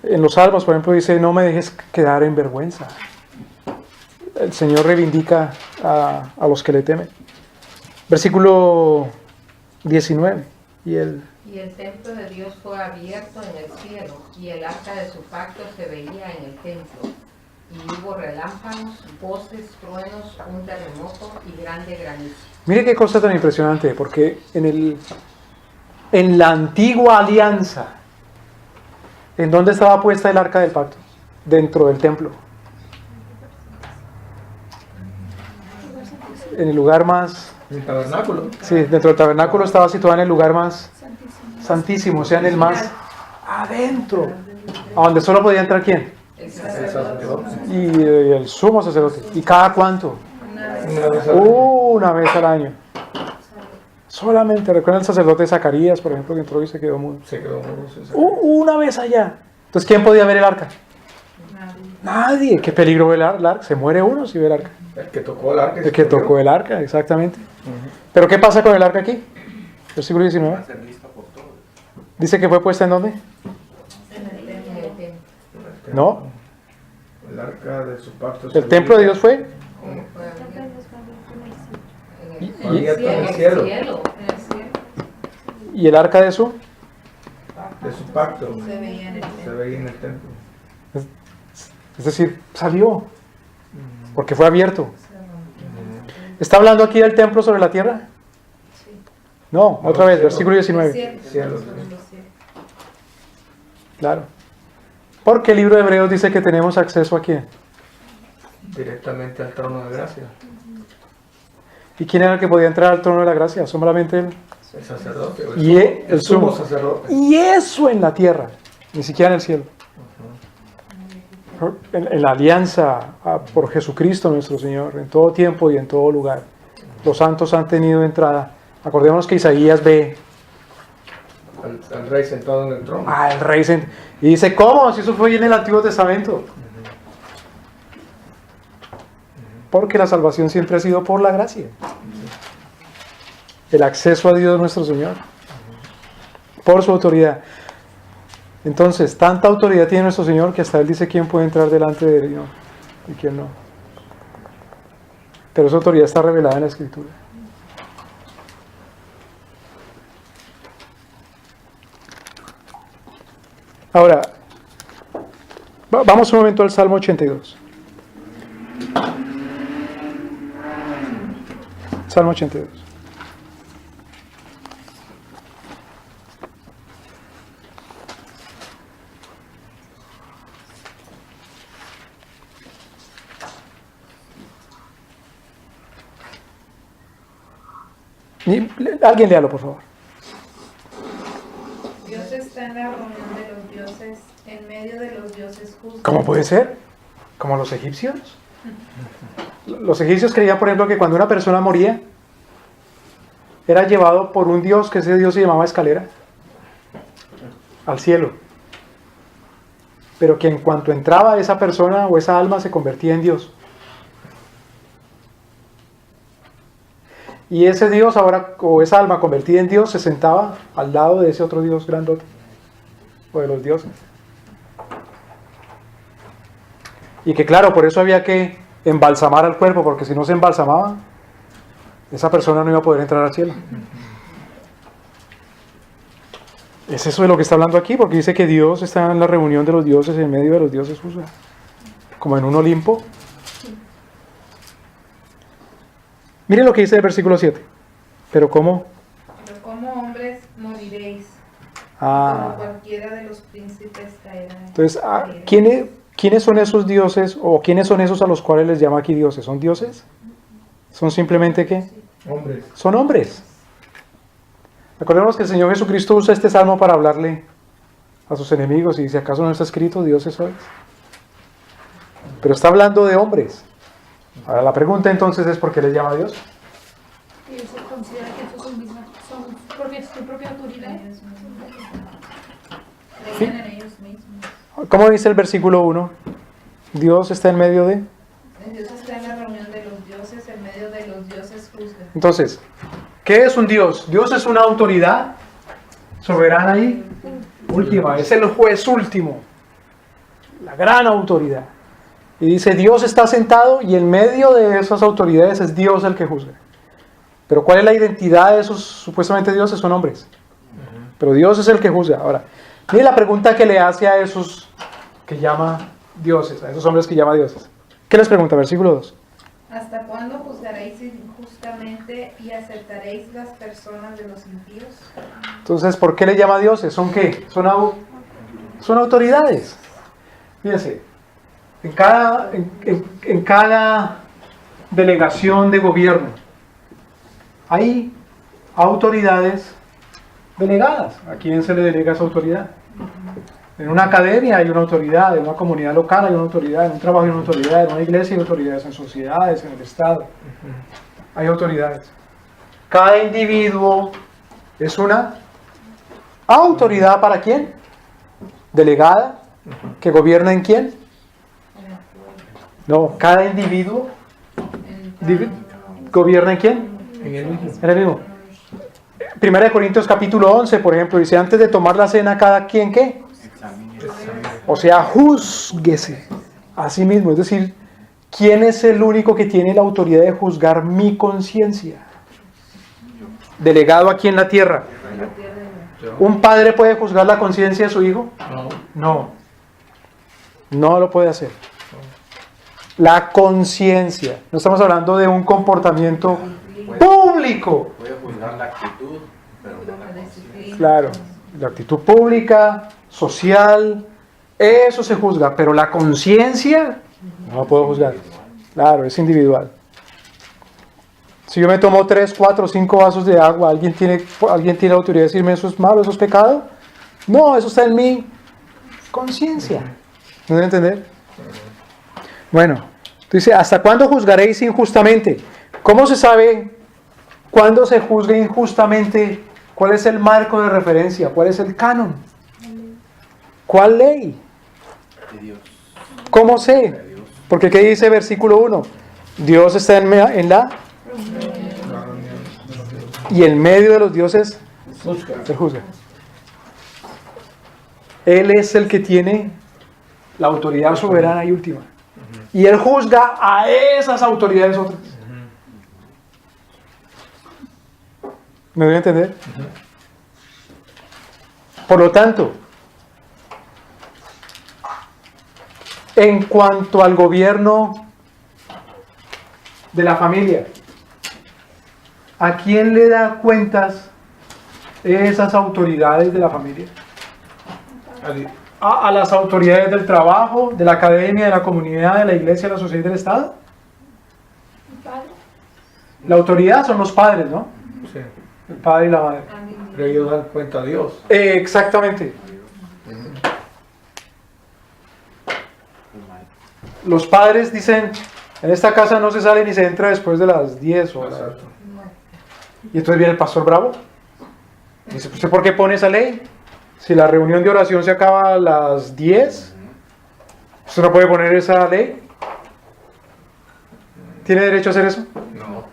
En los Salmos, por ejemplo, dice, no me dejes quedar en vergüenza. El Señor reivindica a los que le temen. Versículo 19. Y el templo de Dios fue abierto en el cielo, y el arca de su pacto se veía en el templo. Y hubo relámpagos, voces, truenos, un terremoto y grande granizo. Mire qué cosa tan impresionante, porque en la antigua alianza, ¿en dónde estaba puesta el arca del pacto? Dentro del templo. En el lugar más... El tabernáculo. Sí, dentro del tabernáculo estaba situada en el lugar más santísimo, o sea, en el más adentro, a donde solo podía entrar ¿quién? El El sacerdote. sacerdote. Y el sumo sacerdote. ¿Y cada cuánto? Una vez al año. Solamente, recuerden el sacerdote de Zacarías, por ejemplo, que entró y se quedó mudo. Se quedó mudo, se sacó. Una vez allá. Entonces, ¿quién podía ver el arca? Nadie. ¿Qué peligro ve el arca? Se muere uno si ve el arca. El que tocó el arca. El que tocó el arca, exactamente. Pero ¿qué pasa con el arca aquí? Versículo Va 19. a ser visto por todos. Dice que fue puesta ¿en dónde? En el templo. No. El arca de su pacto. El templo de Dios fue. Fue Y, Abierto en el en cielo. el cielo. En el cielo y el arca de su. De su pacto. se veía en el Se templo. veía en el templo. Es decir, salió. Porque fue abierto. ¿Está hablando aquí del templo sobre la tierra? No, otra vez, versículo 19. Cielo. Claro. Porque el libro de Hebreos dice que tenemos acceso a quién. Directamente al trono de gracia. ¿Y quién era el que podía entrar al trono de la gracia? Solamente él. El sacerdote. Y el sumo sacerdote. Y eso en la tierra, ni siquiera en el cielo. En la alianza por Jesucristo nuestro Señor, en todo tiempo y en todo lugar. Los santos han tenido entrada. Acordémonos que Isaías ve Al rey sentado en el trono. al rey y dice, ¿cómo? Si eso fue en el Antiguo Testamento. Porque la salvación siempre ha sido por la gracia. El acceso a Dios nuestro Señor. Por su autoridad. Entonces, tanta autoridad tiene nuestro Señor que hasta Él dice quién puede entrar delante de Él y quién no. Pero esa autoridad está revelada en la Escritura. Ahora, vamos un momento al Salmo 82. Salmo 82. Alguien léalo, por favor. Dios está en la reunión de los dioses, en medio de los dioses justos. ¿Cómo puede ser? ¿Como los egipcios? Los egipcios creían, por ejemplo, que cuando una persona moría, era llevado por un dios, que ese dios se llamaba escalera, al cielo. Pero que en cuanto entraba esa persona o esa alma se convertía en Dios. Y ese Dios ahora, o esa alma convertida en Dios, se sentaba al lado de ese otro Dios grandote, o de los dioses. Y que claro, por eso había que embalsamar al cuerpo, porque si no se embalsamaba, esa persona no iba a poder entrar al cielo. Es eso de lo que está hablando aquí, porque dice que Dios está en la reunión de los dioses, en medio de los dioses, como en un Olimpo. Miren lo que dice el versículo 7. Pero como hombres moriréis, Ah. como cualquiera de los príncipes caerá. Entonces, ¿quiénes son esos dioses o quiénes son esos a los cuales les llama aquí dioses? ¿Son dioses? ¿Son simplemente qué? Hombres. Son hombres. Acordémonos que el Señor Jesucristo usa este salmo para hablarle a sus enemigos y dice, ¿acaso no está escrito dioses sois? Pero está hablando de hombres. Ahora la pregunta entonces es ¿por qué les llama Dios? Y se considera que estos son su propia autoridad. Creen en ellos mismos. ¿Cómo dice el versículo 1? Dios está en medio de... Dios está en la reunión de los dioses, en medio de los dioses juzga. Entonces, ¿qué es un Dios? Dios es una autoridad soberana y última, es el juez último, la gran autoridad. Y dice, Dios está sentado y en medio de esas autoridades es Dios el que juzga. Pero ¿cuál es la identidad de esos supuestamente dioses? Son hombres. Pero Dios es el que juzga. Ahora, miren la pregunta que le hace a esos que llama dioses, a esos hombres que llama dioses. ¿Qué les pregunta? Versículo 2. ¿Hasta cuándo juzgaréis injustamente y aceptaréis las personas de los impíos? Entonces, ¿por qué le llama dioses? ¿Son qué? Son autoridades. Fíjense, en cada delegación de gobierno hay autoridades delegadas. ¿A quién se le delega esa autoridad? En una academia hay una autoridad, en una comunidad local hay una autoridad, en un trabajo hay una autoridad, en una iglesia hay autoridades, en sociedades, en el Estado. Hay autoridades. Cada individuo es una autoridad ¿para quién? Delegada, que gobierna en quién? No, cada individuo gobierna en quién? En el mismo. En el mismo. 1 Corintios capítulo 11, por ejemplo, dice, antes de tomar la cena, cada quien ¿qué? O sea, júzguese a sí mismo. Es decir, ¿quién es el único que tiene la autoridad de juzgar mi conciencia? Delegado aquí en la tierra. ¿Un padre puede juzgar la conciencia de su hijo? No. No lo puede hacer. La conciencia. No estamos hablando de un comportamiento público. Puede juzgar la actitud, pero no la conciencia. Claro, la actitud pública, social, eso se juzga, pero la conciencia no la puedo juzgar. Claro, es individual. Si yo me tomo 3, 4, 5 vasos de agua, ¿alguien tiene la autoridad de decirme eso es malo, eso es pecado? No, eso está en mi conciencia. ¿No deben entender? Bueno, dice, ¿hasta cuándo juzgaréis injustamente? ¿Cómo se sabe cuándo se juzga injustamente? ¿Cuál es el marco de referencia? ¿Cuál es el canon? ¿Cuál ley? ¿Cómo sé? Porque ¿qué dice versículo 1? Dios está en la... Y en medio de los dioses se juzga. Él es el que tiene la autoridad soberana y última. Y Él juzga a esas autoridades otras. ¿Me voy a entender? Por lo tanto, en cuanto al gobierno de la familia, ¿a quién le da cuentas esas autoridades de la familia? ¿A las autoridades del trabajo, de la academia, de la comunidad, de la iglesia, de la sociedad y del Estado? La autoridad son los padres, ¿no? Sí. El padre y la madre. Pero ellos dan cuenta a Dios. Exactamente. Los padres dicen, en esta casa no se sale ni se entra después de las 10 o Exacto. Y entonces viene el pastor bravo. Dice, ¿usted por qué pone esa ley? Si la reunión de oración se acaba a las 10, ¿usted no puede poner esa ley? ¿Tiene derecho a hacer eso? No.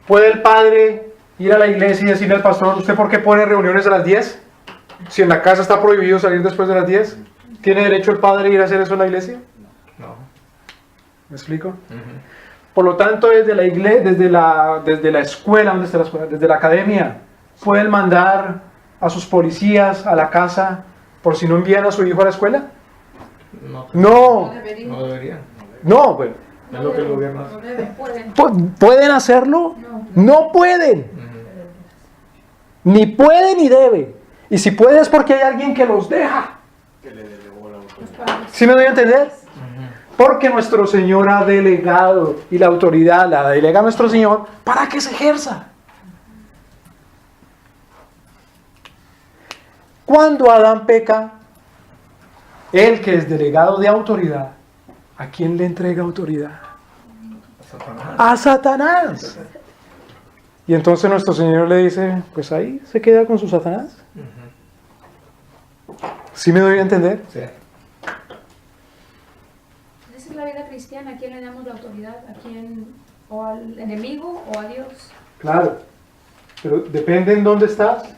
¿Puede el padre ir a la iglesia y decirle al pastor, ¿usted por qué pone reuniones a las 10? Si en la casa está prohibido salir después de las 10, ¿tiene derecho el padre a ir a hacer eso en la iglesia? No. ¿Me explico? Por lo tanto, desde la iglesia, desde la escuela, ¿dónde está la escuela? Desde la academia, ¿pueden mandar a sus policías a la casa por si no envían a su hijo a la escuela? No. No, No deberían. no, bueno. Es lo que el gobierno hace. ¿Pueden hacerlo? No pueden. Ni puede ni debe. Y si puede es porque hay alguien que los deja. Que le delegó la autoridad. ¿Sí me doy a entender? Porque nuestro Señor ha delegado y la autoridad la delega nuestro Señor para que se ejerza. Cuando Adán peca, él que es delegado de autoridad, ¿a quién le entrega autoridad? Satanás. A Satanás. Y entonces nuestro Señor le dice, pues ahí se queda con su Satanás. ¿Sí me doy a entender? Sí. Esa es la vida cristiana. ¿A quién le damos la autoridad? ¿A quién? ¿O al enemigo o a Dios? Claro. Pero depende en dónde estás.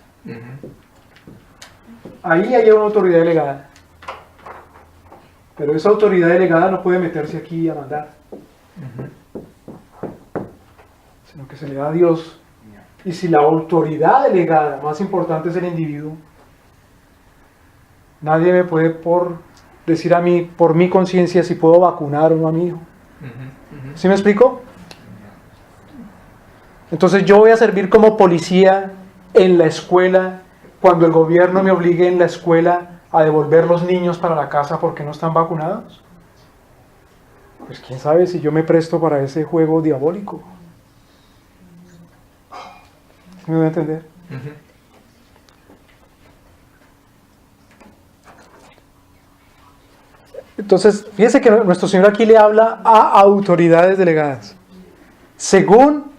Ahí hay una autoridad delegada. Pero esa autoridad delegada no puede meterse aquí a mandar. Sino que se le da a Dios. Y si la autoridad delegada más importante es el individuo, nadie me puede decir a mí, por mi conciencia, si puedo vacunar o no a mi hijo. ¿Sí me explico? Entonces yo voy a servir como policía en la escuela cuando el gobierno me obligue en la escuela a devolver los niños para la casa porque no están vacunados. Pues quién sabe si yo me presto para ese juego diabólico. ¿Me voy a entender? Entonces, fíjense que nuestro Señor aquí le habla a autoridades delegadas, según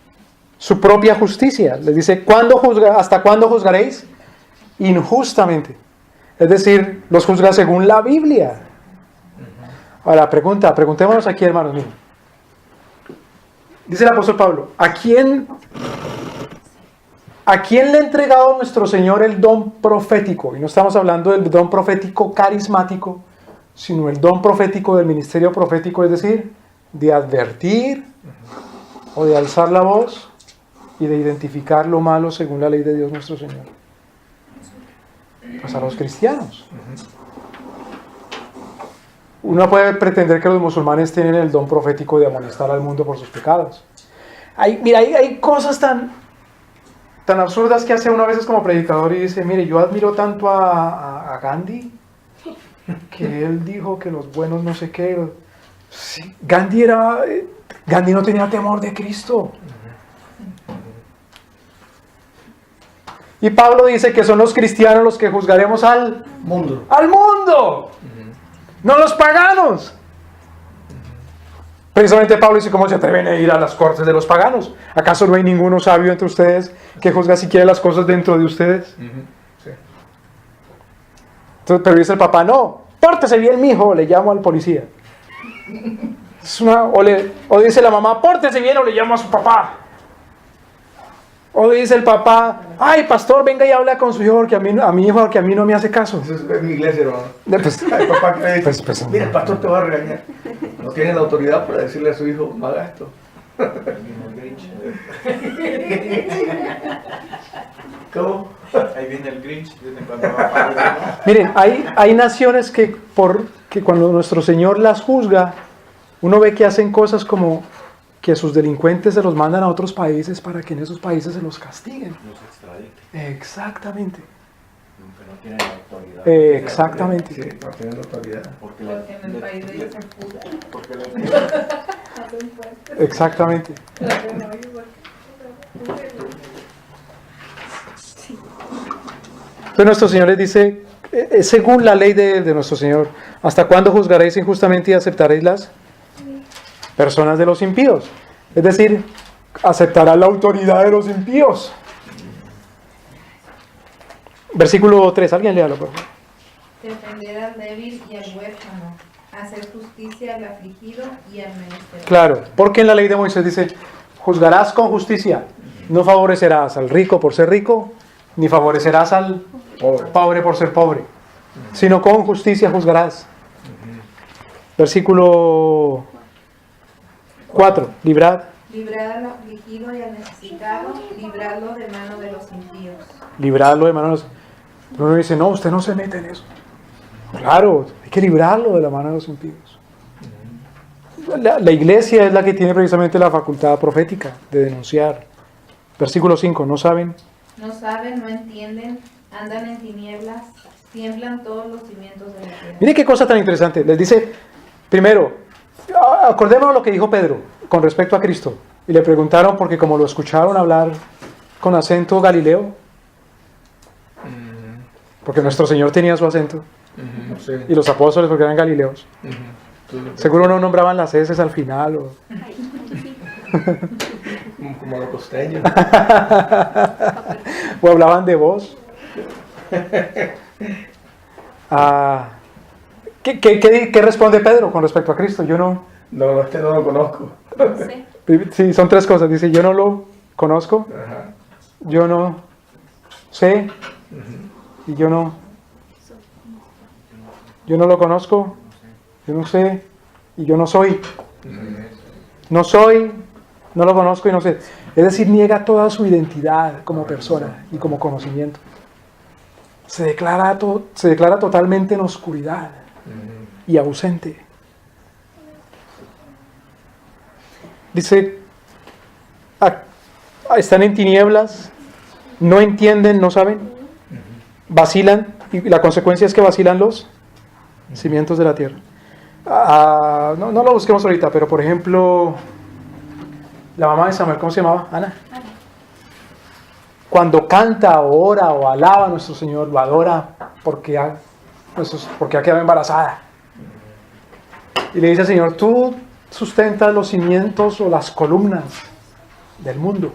su propia justicia. Les dice, ¿hasta cuándo juzgaréis? Injustamente. Es decir, los juzga según la Biblia. Ahora, preguntémonos aquí, hermanos. Miren. Dice el apóstol Pablo, ¿a quién le ha entregado nuestro Señor el don profético? Y no estamos hablando del don profético carismático, sino el don profético del ministerio profético, es decir, de advertir o de alzar la voz y de identificar lo malo según la ley de Dios nuestro Señor. Pues a los cristianos. Uno puede pretender que los musulmanes tienen el don profético de amonestar al mundo por sus pecados. Hay cosas tan absurdas que hace uno a veces como predicador y dice, mire, yo admiro tanto a Gandhi, que él dijo que los buenos no sé qué. Sí, Gandhi no tenía temor de Cristo. Y Pablo dice que son los cristianos los que juzgaremos al Mundo. mundo, no los paganos. Precisamente Pablo dice, ¿cómo se atreven a ir a las cortes de los paganos? ¿Acaso no hay ninguno sabio entre ustedes que juzga siquiera las cosas dentro de ustedes? Sí. Entonces, pero dice el papá, no, pórtese bien, mijo, le llamo al policía. O dice la mamá, pórtese bien, o le llamo a su papá. O dice el papá, ay, pastor, venga y habla con su hijo, que a mi hijo que a mí no me hace caso. Eso es mi iglesia, hermano. Pues, El papá que le dice, pues, mira, el pastor te va a regañar. No tiene la autoridad para decirle a su hijo, no haga esto. ¿Cómo? Ahí viene el Grinch, desde cuando va a pagar, ¿no? miren, hay naciones que cuando nuestro Señor las juzga, uno ve que hacen cosas como que a sus delincuentes se los mandan a otros países para que en esos países se los castiguen. Los extradite, Exactamente. que no tienen autoridad. Exactamente. Sí, no tiene la autoridad. Porque Porque en el país de ellos se fuga. porque Exactamente. Entonces nuestro Señor les dice, según la ley de nuestro Señor, ¿hasta cuándo juzgaréis injustamente y aceptaréis las personas de los impíos? Es decir, aceptará la autoridad de los impíos. Versículo 3, alguien léalo, por favor. Defender al débil y al huérfano, hacer justicia al afligido y al menester. Claro, porque en la ley de Moisés dice, juzgarás con justicia, no favorecerás al rico por ser rico, ni favorecerás al pobre por ser pobre, sino con justicia juzgarás. Versículo 4, librad Librar al afligido y al necesitado, librarlo de mano de los impíos. librarlo de manos. Pero uno dice, no, usted no se mete en eso. Claro, hay que librarlo de la mano de los impíos. La iglesia es la que tiene precisamente la facultad profética de denunciar. Versículo 5, ¿no saben? No saben, no entienden, andan en tinieblas, tiemblan todos los cimientos de la tierra. Mire qué cosa tan interesante. Les dice, primero, acordémonos lo que dijo Pedro con respecto a Cristo. Y le preguntaron, porque como lo escucharon hablar con acento galileo, porque nuestro Señor tenía su acento, Sí. y los apóstoles porque eran galileos. Seguro no nombraban las heces al final. Como los costeños. O hablaban de voz. ¿Qué responde Pedro con respecto a Cristo? Yo no. No, este no lo conozco. Sí, son tres cosas. Dice, yo no lo conozco, Ajá. yo no sé, y yo no lo conozco, yo no sé, y yo no soy. No soy, no lo conozco y no sé. Es decir, niega toda su identidad como persona y como conocimiento. Se declara totalmente en oscuridad y ausente. Dice, están en tinieblas, no entienden, no saben, vacilan, y la consecuencia es que vacilan los cimientos de la tierra. No lo busquemos ahorita, pero por ejemplo, la mamá de Samuel, ¿cómo se llamaba? Ana. Cuando canta o ora o alaba a nuestro Señor, lo adora porque ha quedado embarazada. Y le dice al Señor, tú sustentas los cimientos o las columnas del mundo.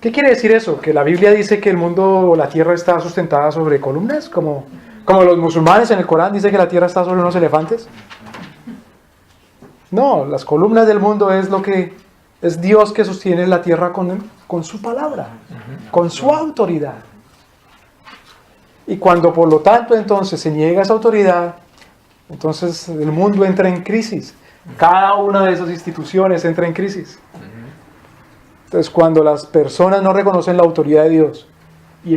¿Qué quiere decir eso? ¿Que la Biblia dice que el mundo o la tierra está sustentada sobre columnas? Como los musulmanes en el Corán dicen que la tierra está sobre unos elefantes. No, las columnas del mundo es Dios que sostiene la tierra con su palabra, con su autoridad. Y cuando por lo tanto entonces se niega esa autoridad, entonces el mundo entra en crisis. Cada una de esas instituciones entra en crisis. Entonces cuando las personas no reconocen la autoridad de Dios y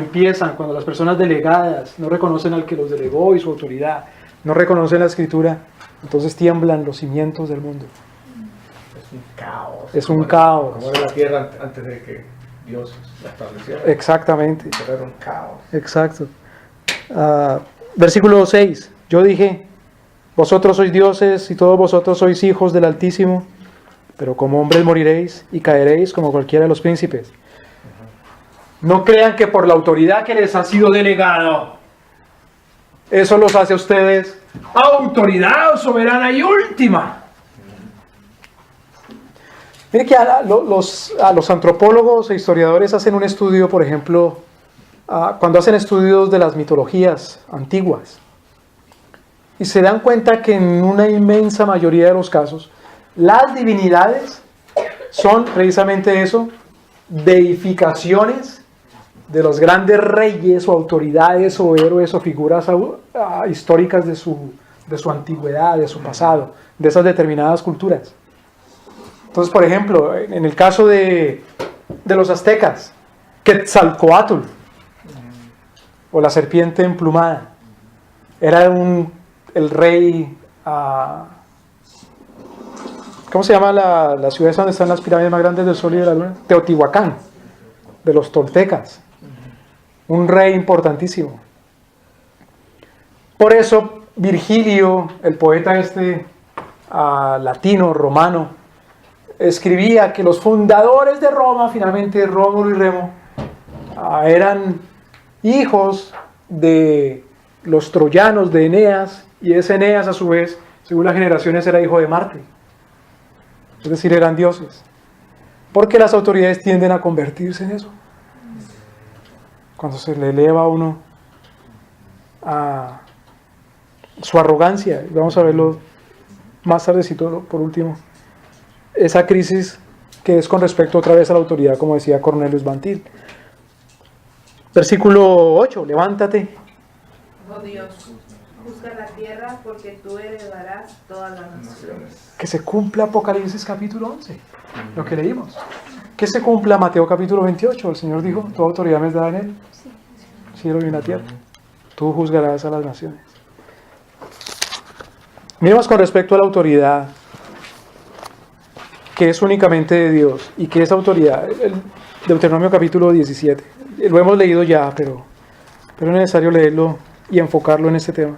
cuando las personas delegadas no reconocen al que los delegó y su autoridad, no reconocen la Escritura, entonces tiemblan los cimientos del mundo. Es un caos. Es un caos. Como era la tierra antes de que Dios la estableciera. Exactamente. Era un caos. Exacto. Versículo 6. Yo dije, Vosotros sois dioses y todos vosotros sois hijos del Altísimo, pero como hombres moriréis y caeréis como cualquiera de los príncipes. No crean que por la autoridad que les ha sido delegado, eso los hace a ustedes autoridad soberana y última. Mire que a los antropólogos e historiadores hacen un estudio, por ejemplo, cuando hacen estudios de las mitologías antiguas, y se dan cuenta que en una inmensa mayoría de los casos, las divinidades son precisamente eso, deificaciones de los grandes reyes o autoridades o héroes o figuras históricas de su antigüedad, de su pasado, de esas determinadas culturas. Entonces, por ejemplo, en el caso de los aztecas, Quetzalcóatl, o la serpiente emplumada, era el rey, ¿cómo se llama la ciudad donde están las pirámides más grandes del Sol y de la Luna? Teotihuacán, de los toltecas, un rey importantísimo. Por eso Virgilio, el poeta latino, romano, escribía que los fundadores de Roma, finalmente Rómulo y Remo, eran hijos de los troyanos, de Eneas, y ese Eneas a su vez, según las generaciones, era hijo de Marte, es decir, eran dioses, porque las autoridades tienden a convertirse en eso, cuando se le eleva a uno a su arrogancia. Vamos a verlo más tardecito, por último, esa crisis que es con respecto otra vez a la autoridad, como decía Cornelius Van Til. Versículo 8, levántate. Oh Dios, juzga la tierra porque tú heredarás todas las naciones. Que se cumpla Apocalipsis capítulo 11, lo que leímos. Que se cumpla Mateo capítulo 28, el Señor dijo, tu autoridad me es dada en él, cielo y en la tierra. Tú juzgarás a las naciones. Miremos con respecto a la autoridad, que es únicamente de Dios, y que esa autoridad, el Deuteronomio capítulo 17, lo hemos leído ya, pero es necesario leerlo y enfocarlo en este tema.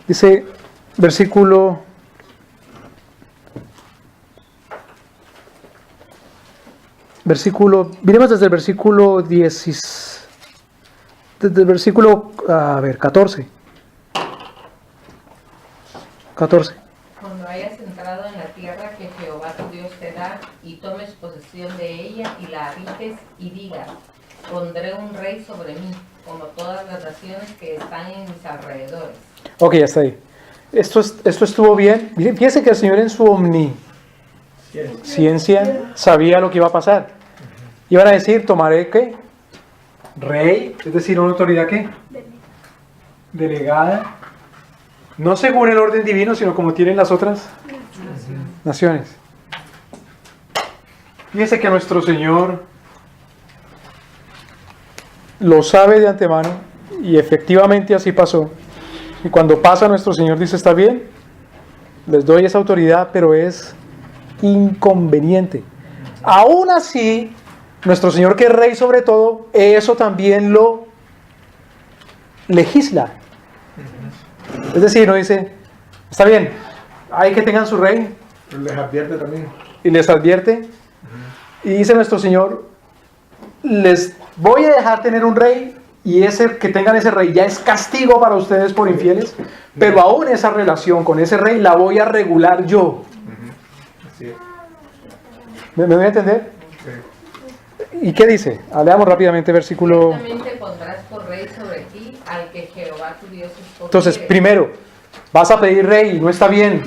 Dice, miremos desde el versículo 10, desde el versículo, 14. Cuando hayas entrado en la tierra que Jehová tu Dios te da, y tomes posesión de ella, y la habites, y digas, pondré un rey sobre mí, como todas las naciones que están en mis alrededores. Ok, ya está ahí. Esto estuvo bien. Fíjense que el Señor en su omnisciencia sabía lo que iba a pasar. Iban a decir, tomaré ¿qué? Rey, es decir, una autoridad ¿qué? Delegada. No según el orden divino, sino como tienen las otras naciones. Fíjense que nuestro Señor lo sabe de antemano, y efectivamente así pasó. Y cuando pasa, nuestro Señor dice, está bien, les doy esa autoridad, pero es inconveniente. Aún así, nuestro Señor, que es rey sobre todo, eso también lo legisla. Es decir, no dice, está bien, hay que tengan su rey. Les advierte también. Y les advierte. Y dice nuestro Señor, les voy a dejar tener un rey, y ese que tengan ese rey ya es castigo para ustedes por infieles, pero aún esa relación con ese rey la voy a regular yo. Así es. ¿Me voy a entender? Sí. ¿Y qué dice? Leamos rápidamente versículo. Ciertamente pondrás por rey sobre ti al que Jehová tu Dios escogiere. Entonces, primero, vas a pedir rey, no está bien,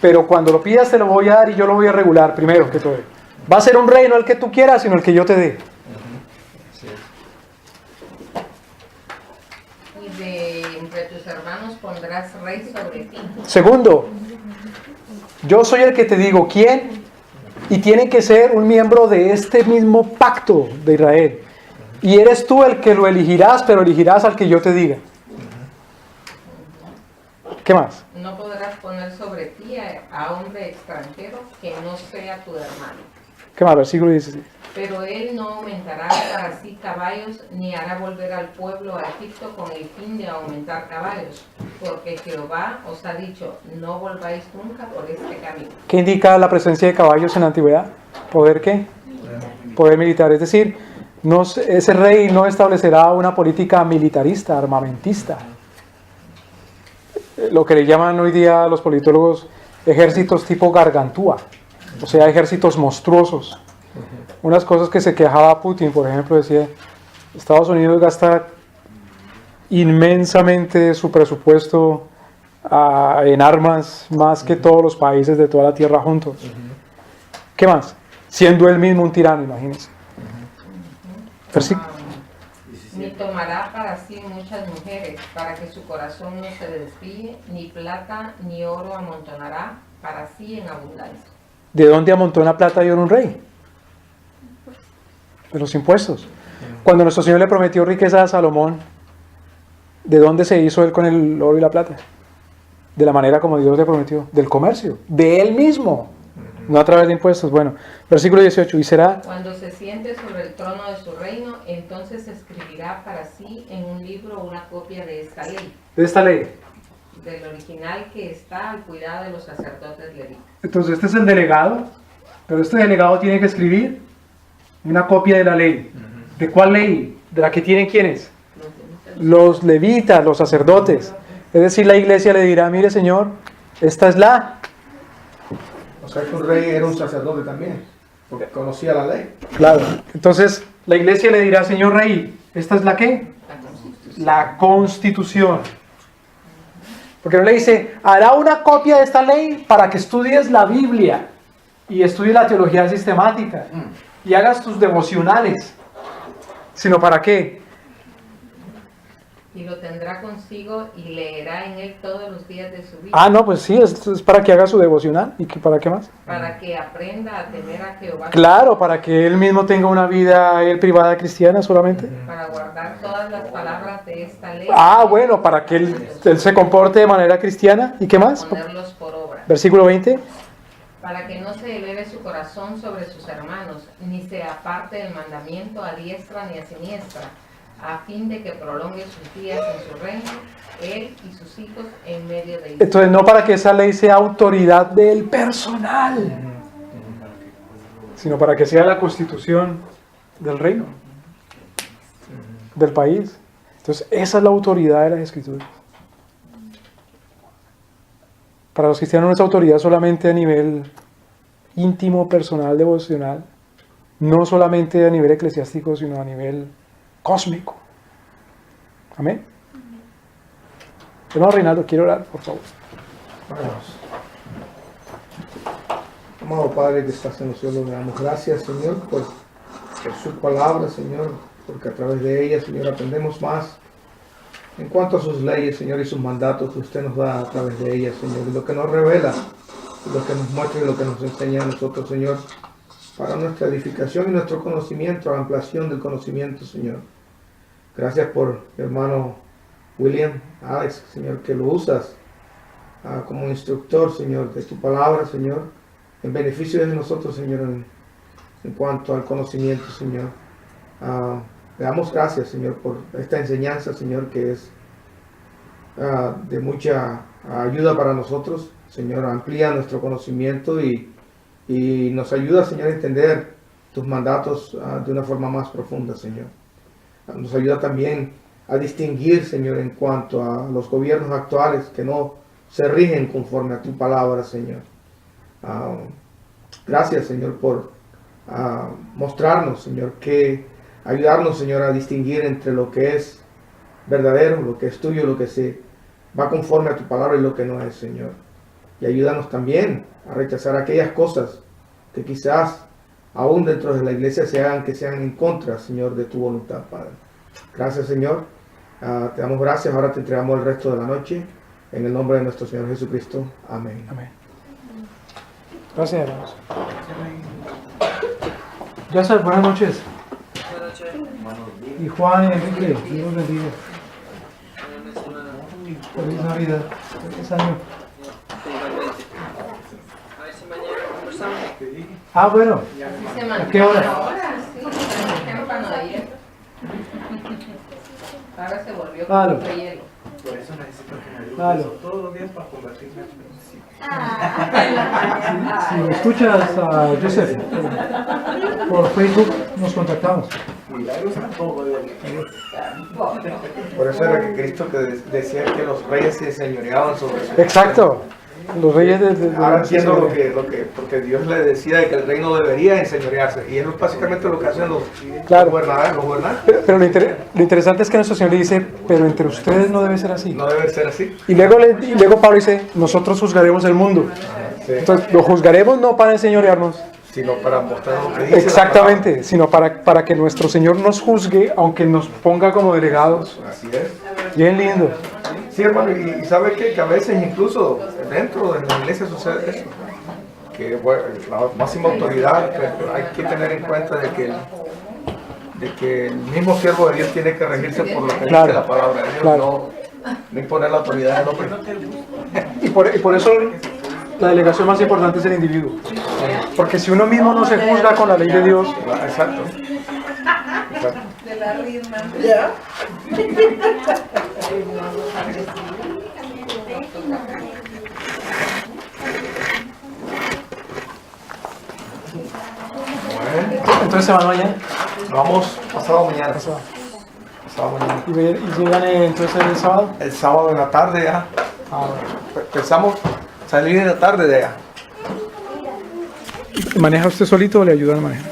pero cuando lo pidas te lo voy a dar y yo lo voy a regular, primero que todo. Va a ser un rey, no el que tú quieras, sino el que yo te dé. Y de entre tus hermanos pondrás rey sobre ti. Segundo, yo soy el que te digo quién, y tiene que ser un miembro de este mismo pacto de Israel. Y eres tú el que lo elegirás, pero elegirás al que yo te diga. ¿Ok? ¿Qué más? No podrás poner sobre ti a hombre extranjero que no sea tu hermano. ¿Qué más? Versículo 16. Pero él no aumentará para sí caballos, ni hará volver al pueblo a Egipto con el fin de aumentar caballos, porque Jehová os ha dicho, no volváis nunca por este camino. ¿Qué indica la presencia de caballos en la antigüedad? ¿Poder qué? Poder militar. Es decir, ese rey no establecerá una política militarista, armamentista. Lo que le llaman hoy día los politólogos ejércitos tipo Gargantúa, o sea, ejércitos monstruosos. Unas cosas que se quejaba Putin, por ejemplo, decía, Estados Unidos gasta inmensamente su presupuesto en armas, más que todos los países de toda la tierra juntos. ¿Qué más? Siendo él mismo un tirano, imagínense. Ni tomará para sí muchas mujeres, para que su corazón no se desvíe, ni plata ni oro amontonará para sí en abundancia. ¿De dónde amontona plata y oro un rey? De los impuestos. Cuando nuestro Señor le prometió riqueza a Salomón, ¿de dónde se hizo él con el oro y la plata? De la manera como Dios le prometió, del comercio, de él mismo, no a través de impuestos. Bueno, versículo 18, y será... Cuando se siente sobre el trono de su reino, entonces escribirá para sí en un libro una copia de esta ley, De esta ley. del original que está al cuidado de los sacerdotes levitas. Entonces este es el delegado, pero este delegado tiene que escribir una copia de la ley. ¿De cuál ley? ¿De la que tienen quiénes? Los levitas, los sacerdotes. Es decir, la iglesia le dirá, mire Señor, esta es la... O sea que un rey era un sacerdote también, porque conocía la ley. Claro. Entonces, la iglesia le dirá, Señor Rey, ¿esta es la qué? La Constitución. Porque no le dice, hará una copia de esta ley para que estudies la Biblia y estudies la teología sistemática y hagas tus devocionales. Sino para qué? Y lo tendrá consigo y leerá en él todos los días de su vida. Ah, no, pues sí, es para que haga su devocional. ¿Y para qué más? Para que aprenda a temer a Jehová. Claro, para que él mismo tenga una vida privada cristiana solamente. Para guardar todas las palabras de esta ley. Ah, bueno, para que él se comporte de manera cristiana. ¿Y qué más? Ponerlos por obra. Versículo 20. Para que no se eleve su corazón sobre sus hermanos, ni se aparte del mandamiento a diestra ni a siniestra, a fin de que prolongue sus días en su reino, él y sus hijos en medio de Israel. Entonces, no para que esa ley sea autoridad del personal, sino para que sea la constitución del reino, del país. Entonces, esa es la autoridad de las Escrituras. Para los cristianos no es autoridad solamente a nivel íntimo, personal, devocional, no solamente a nivel eclesiástico, sino a nivel cósmico. Amén. Hermano Reinaldo, quiero orar, por favor. Oremos. Amado Padre que estás en los cielos, le damos gracias, Señor, por su palabra, Señor, porque a través de ella, Señor, aprendemos más en cuanto a sus leyes, Señor, y sus mandatos que usted nos da a través de ella, Señor, y lo que nos revela, y lo que nos muestra y lo que nos enseña a nosotros, Señor, para nuestra edificación y nuestro conocimiento, ampliación del conocimiento, Señor. Gracias por mi hermano William, Alex, Señor, que lo usas como instructor, Señor, de tu palabra, Señor, en beneficio de nosotros, Señor, en cuanto al conocimiento, Señor. Le damos gracias, Señor, por esta enseñanza, Señor, que es de mucha ayuda para nosotros, Señor, amplía nuestro conocimiento y nos ayuda, Señor, a entender tus mandatos de una forma más profunda, Señor. Nos ayuda también a distinguir, Señor, en cuanto a los gobiernos actuales que no se rigen conforme a tu palabra, Señor. Gracias, Señor, por mostrarnos, Señor, ayudarnos, Señor, a distinguir entre lo que es verdadero, lo que es tuyo, lo que se va conforme a tu palabra y lo que no es, Señor. Y ayúdanos también a rechazar aquellas cosas que quizás aún dentro de la iglesia que sean en contra, Señor, de tu voluntad, Padre. Gracias, Señor. Te damos gracias. Ahora te entregamos el resto de la noche. En el nombre de nuestro Señor Jesucristo. Amén. Amén. Gracias, hermanos. Ya sabes, buenas noches. Y Juan y Enrique, Dios los bendiga. Feliz Navidad. ese año. Igualmente. A ver si mañana conversamos. Ah, bueno. Así se mantiene ¿A qué hora? ahora, sí, tan temprano de ayer. Ahora se volvió Claro. con hielo. Por eso necesito que me ayudes Claro. todos los días para convertirme en príncipe. Si me escuchas a Joseph por Facebook, nos contactamos. Milagros tampoco de Por eso era que Cristo que decía que los reyes se señoreaban sobre su Exacto. Los reyes de Ahora entiendo porque Dios le decía que el reino debería enseñorearse. Y eso es básicamente lo que hacen los Claro. gobernantes. Pero lo interesante es que nuestro Señor le dice, pero entre ustedes no debe ser así. No debe ser así. Y luego Pablo dice, nosotros juzgaremos el mundo. Sí. Entonces, lo juzgaremos no para enseñorearnos, Sino para mostrar lo que dice. exactamente, sino para que nuestro Señor nos juzgue, aunque nos ponga como delegados. la palabra. Así es. Bien lindo. Sí, hermano, y sabe que a veces incluso dentro de la iglesia sucede eso. Que bueno, la máxima autoridad, pero hay que tener en cuenta de que el mismo siervo de Dios tiene que regirse por lo que Claro, dice la palabra de Dios, claro. no imponer la autoridad del hombre. Y por eso la delegación más importante es el individuo. Porque si uno mismo no se juzga con la ley de Dios, Exacto. Exacto. De la ritma. Bueno, entonces se van mañana. vamos pasado mañana. Pasado. Pasado mañana. Y llegan entonces el sábado. El sábado en la tarde ya. Ah, Pensamos salir en la tarde de allá. ¿Maneja usted solito o le ayudan a manejar?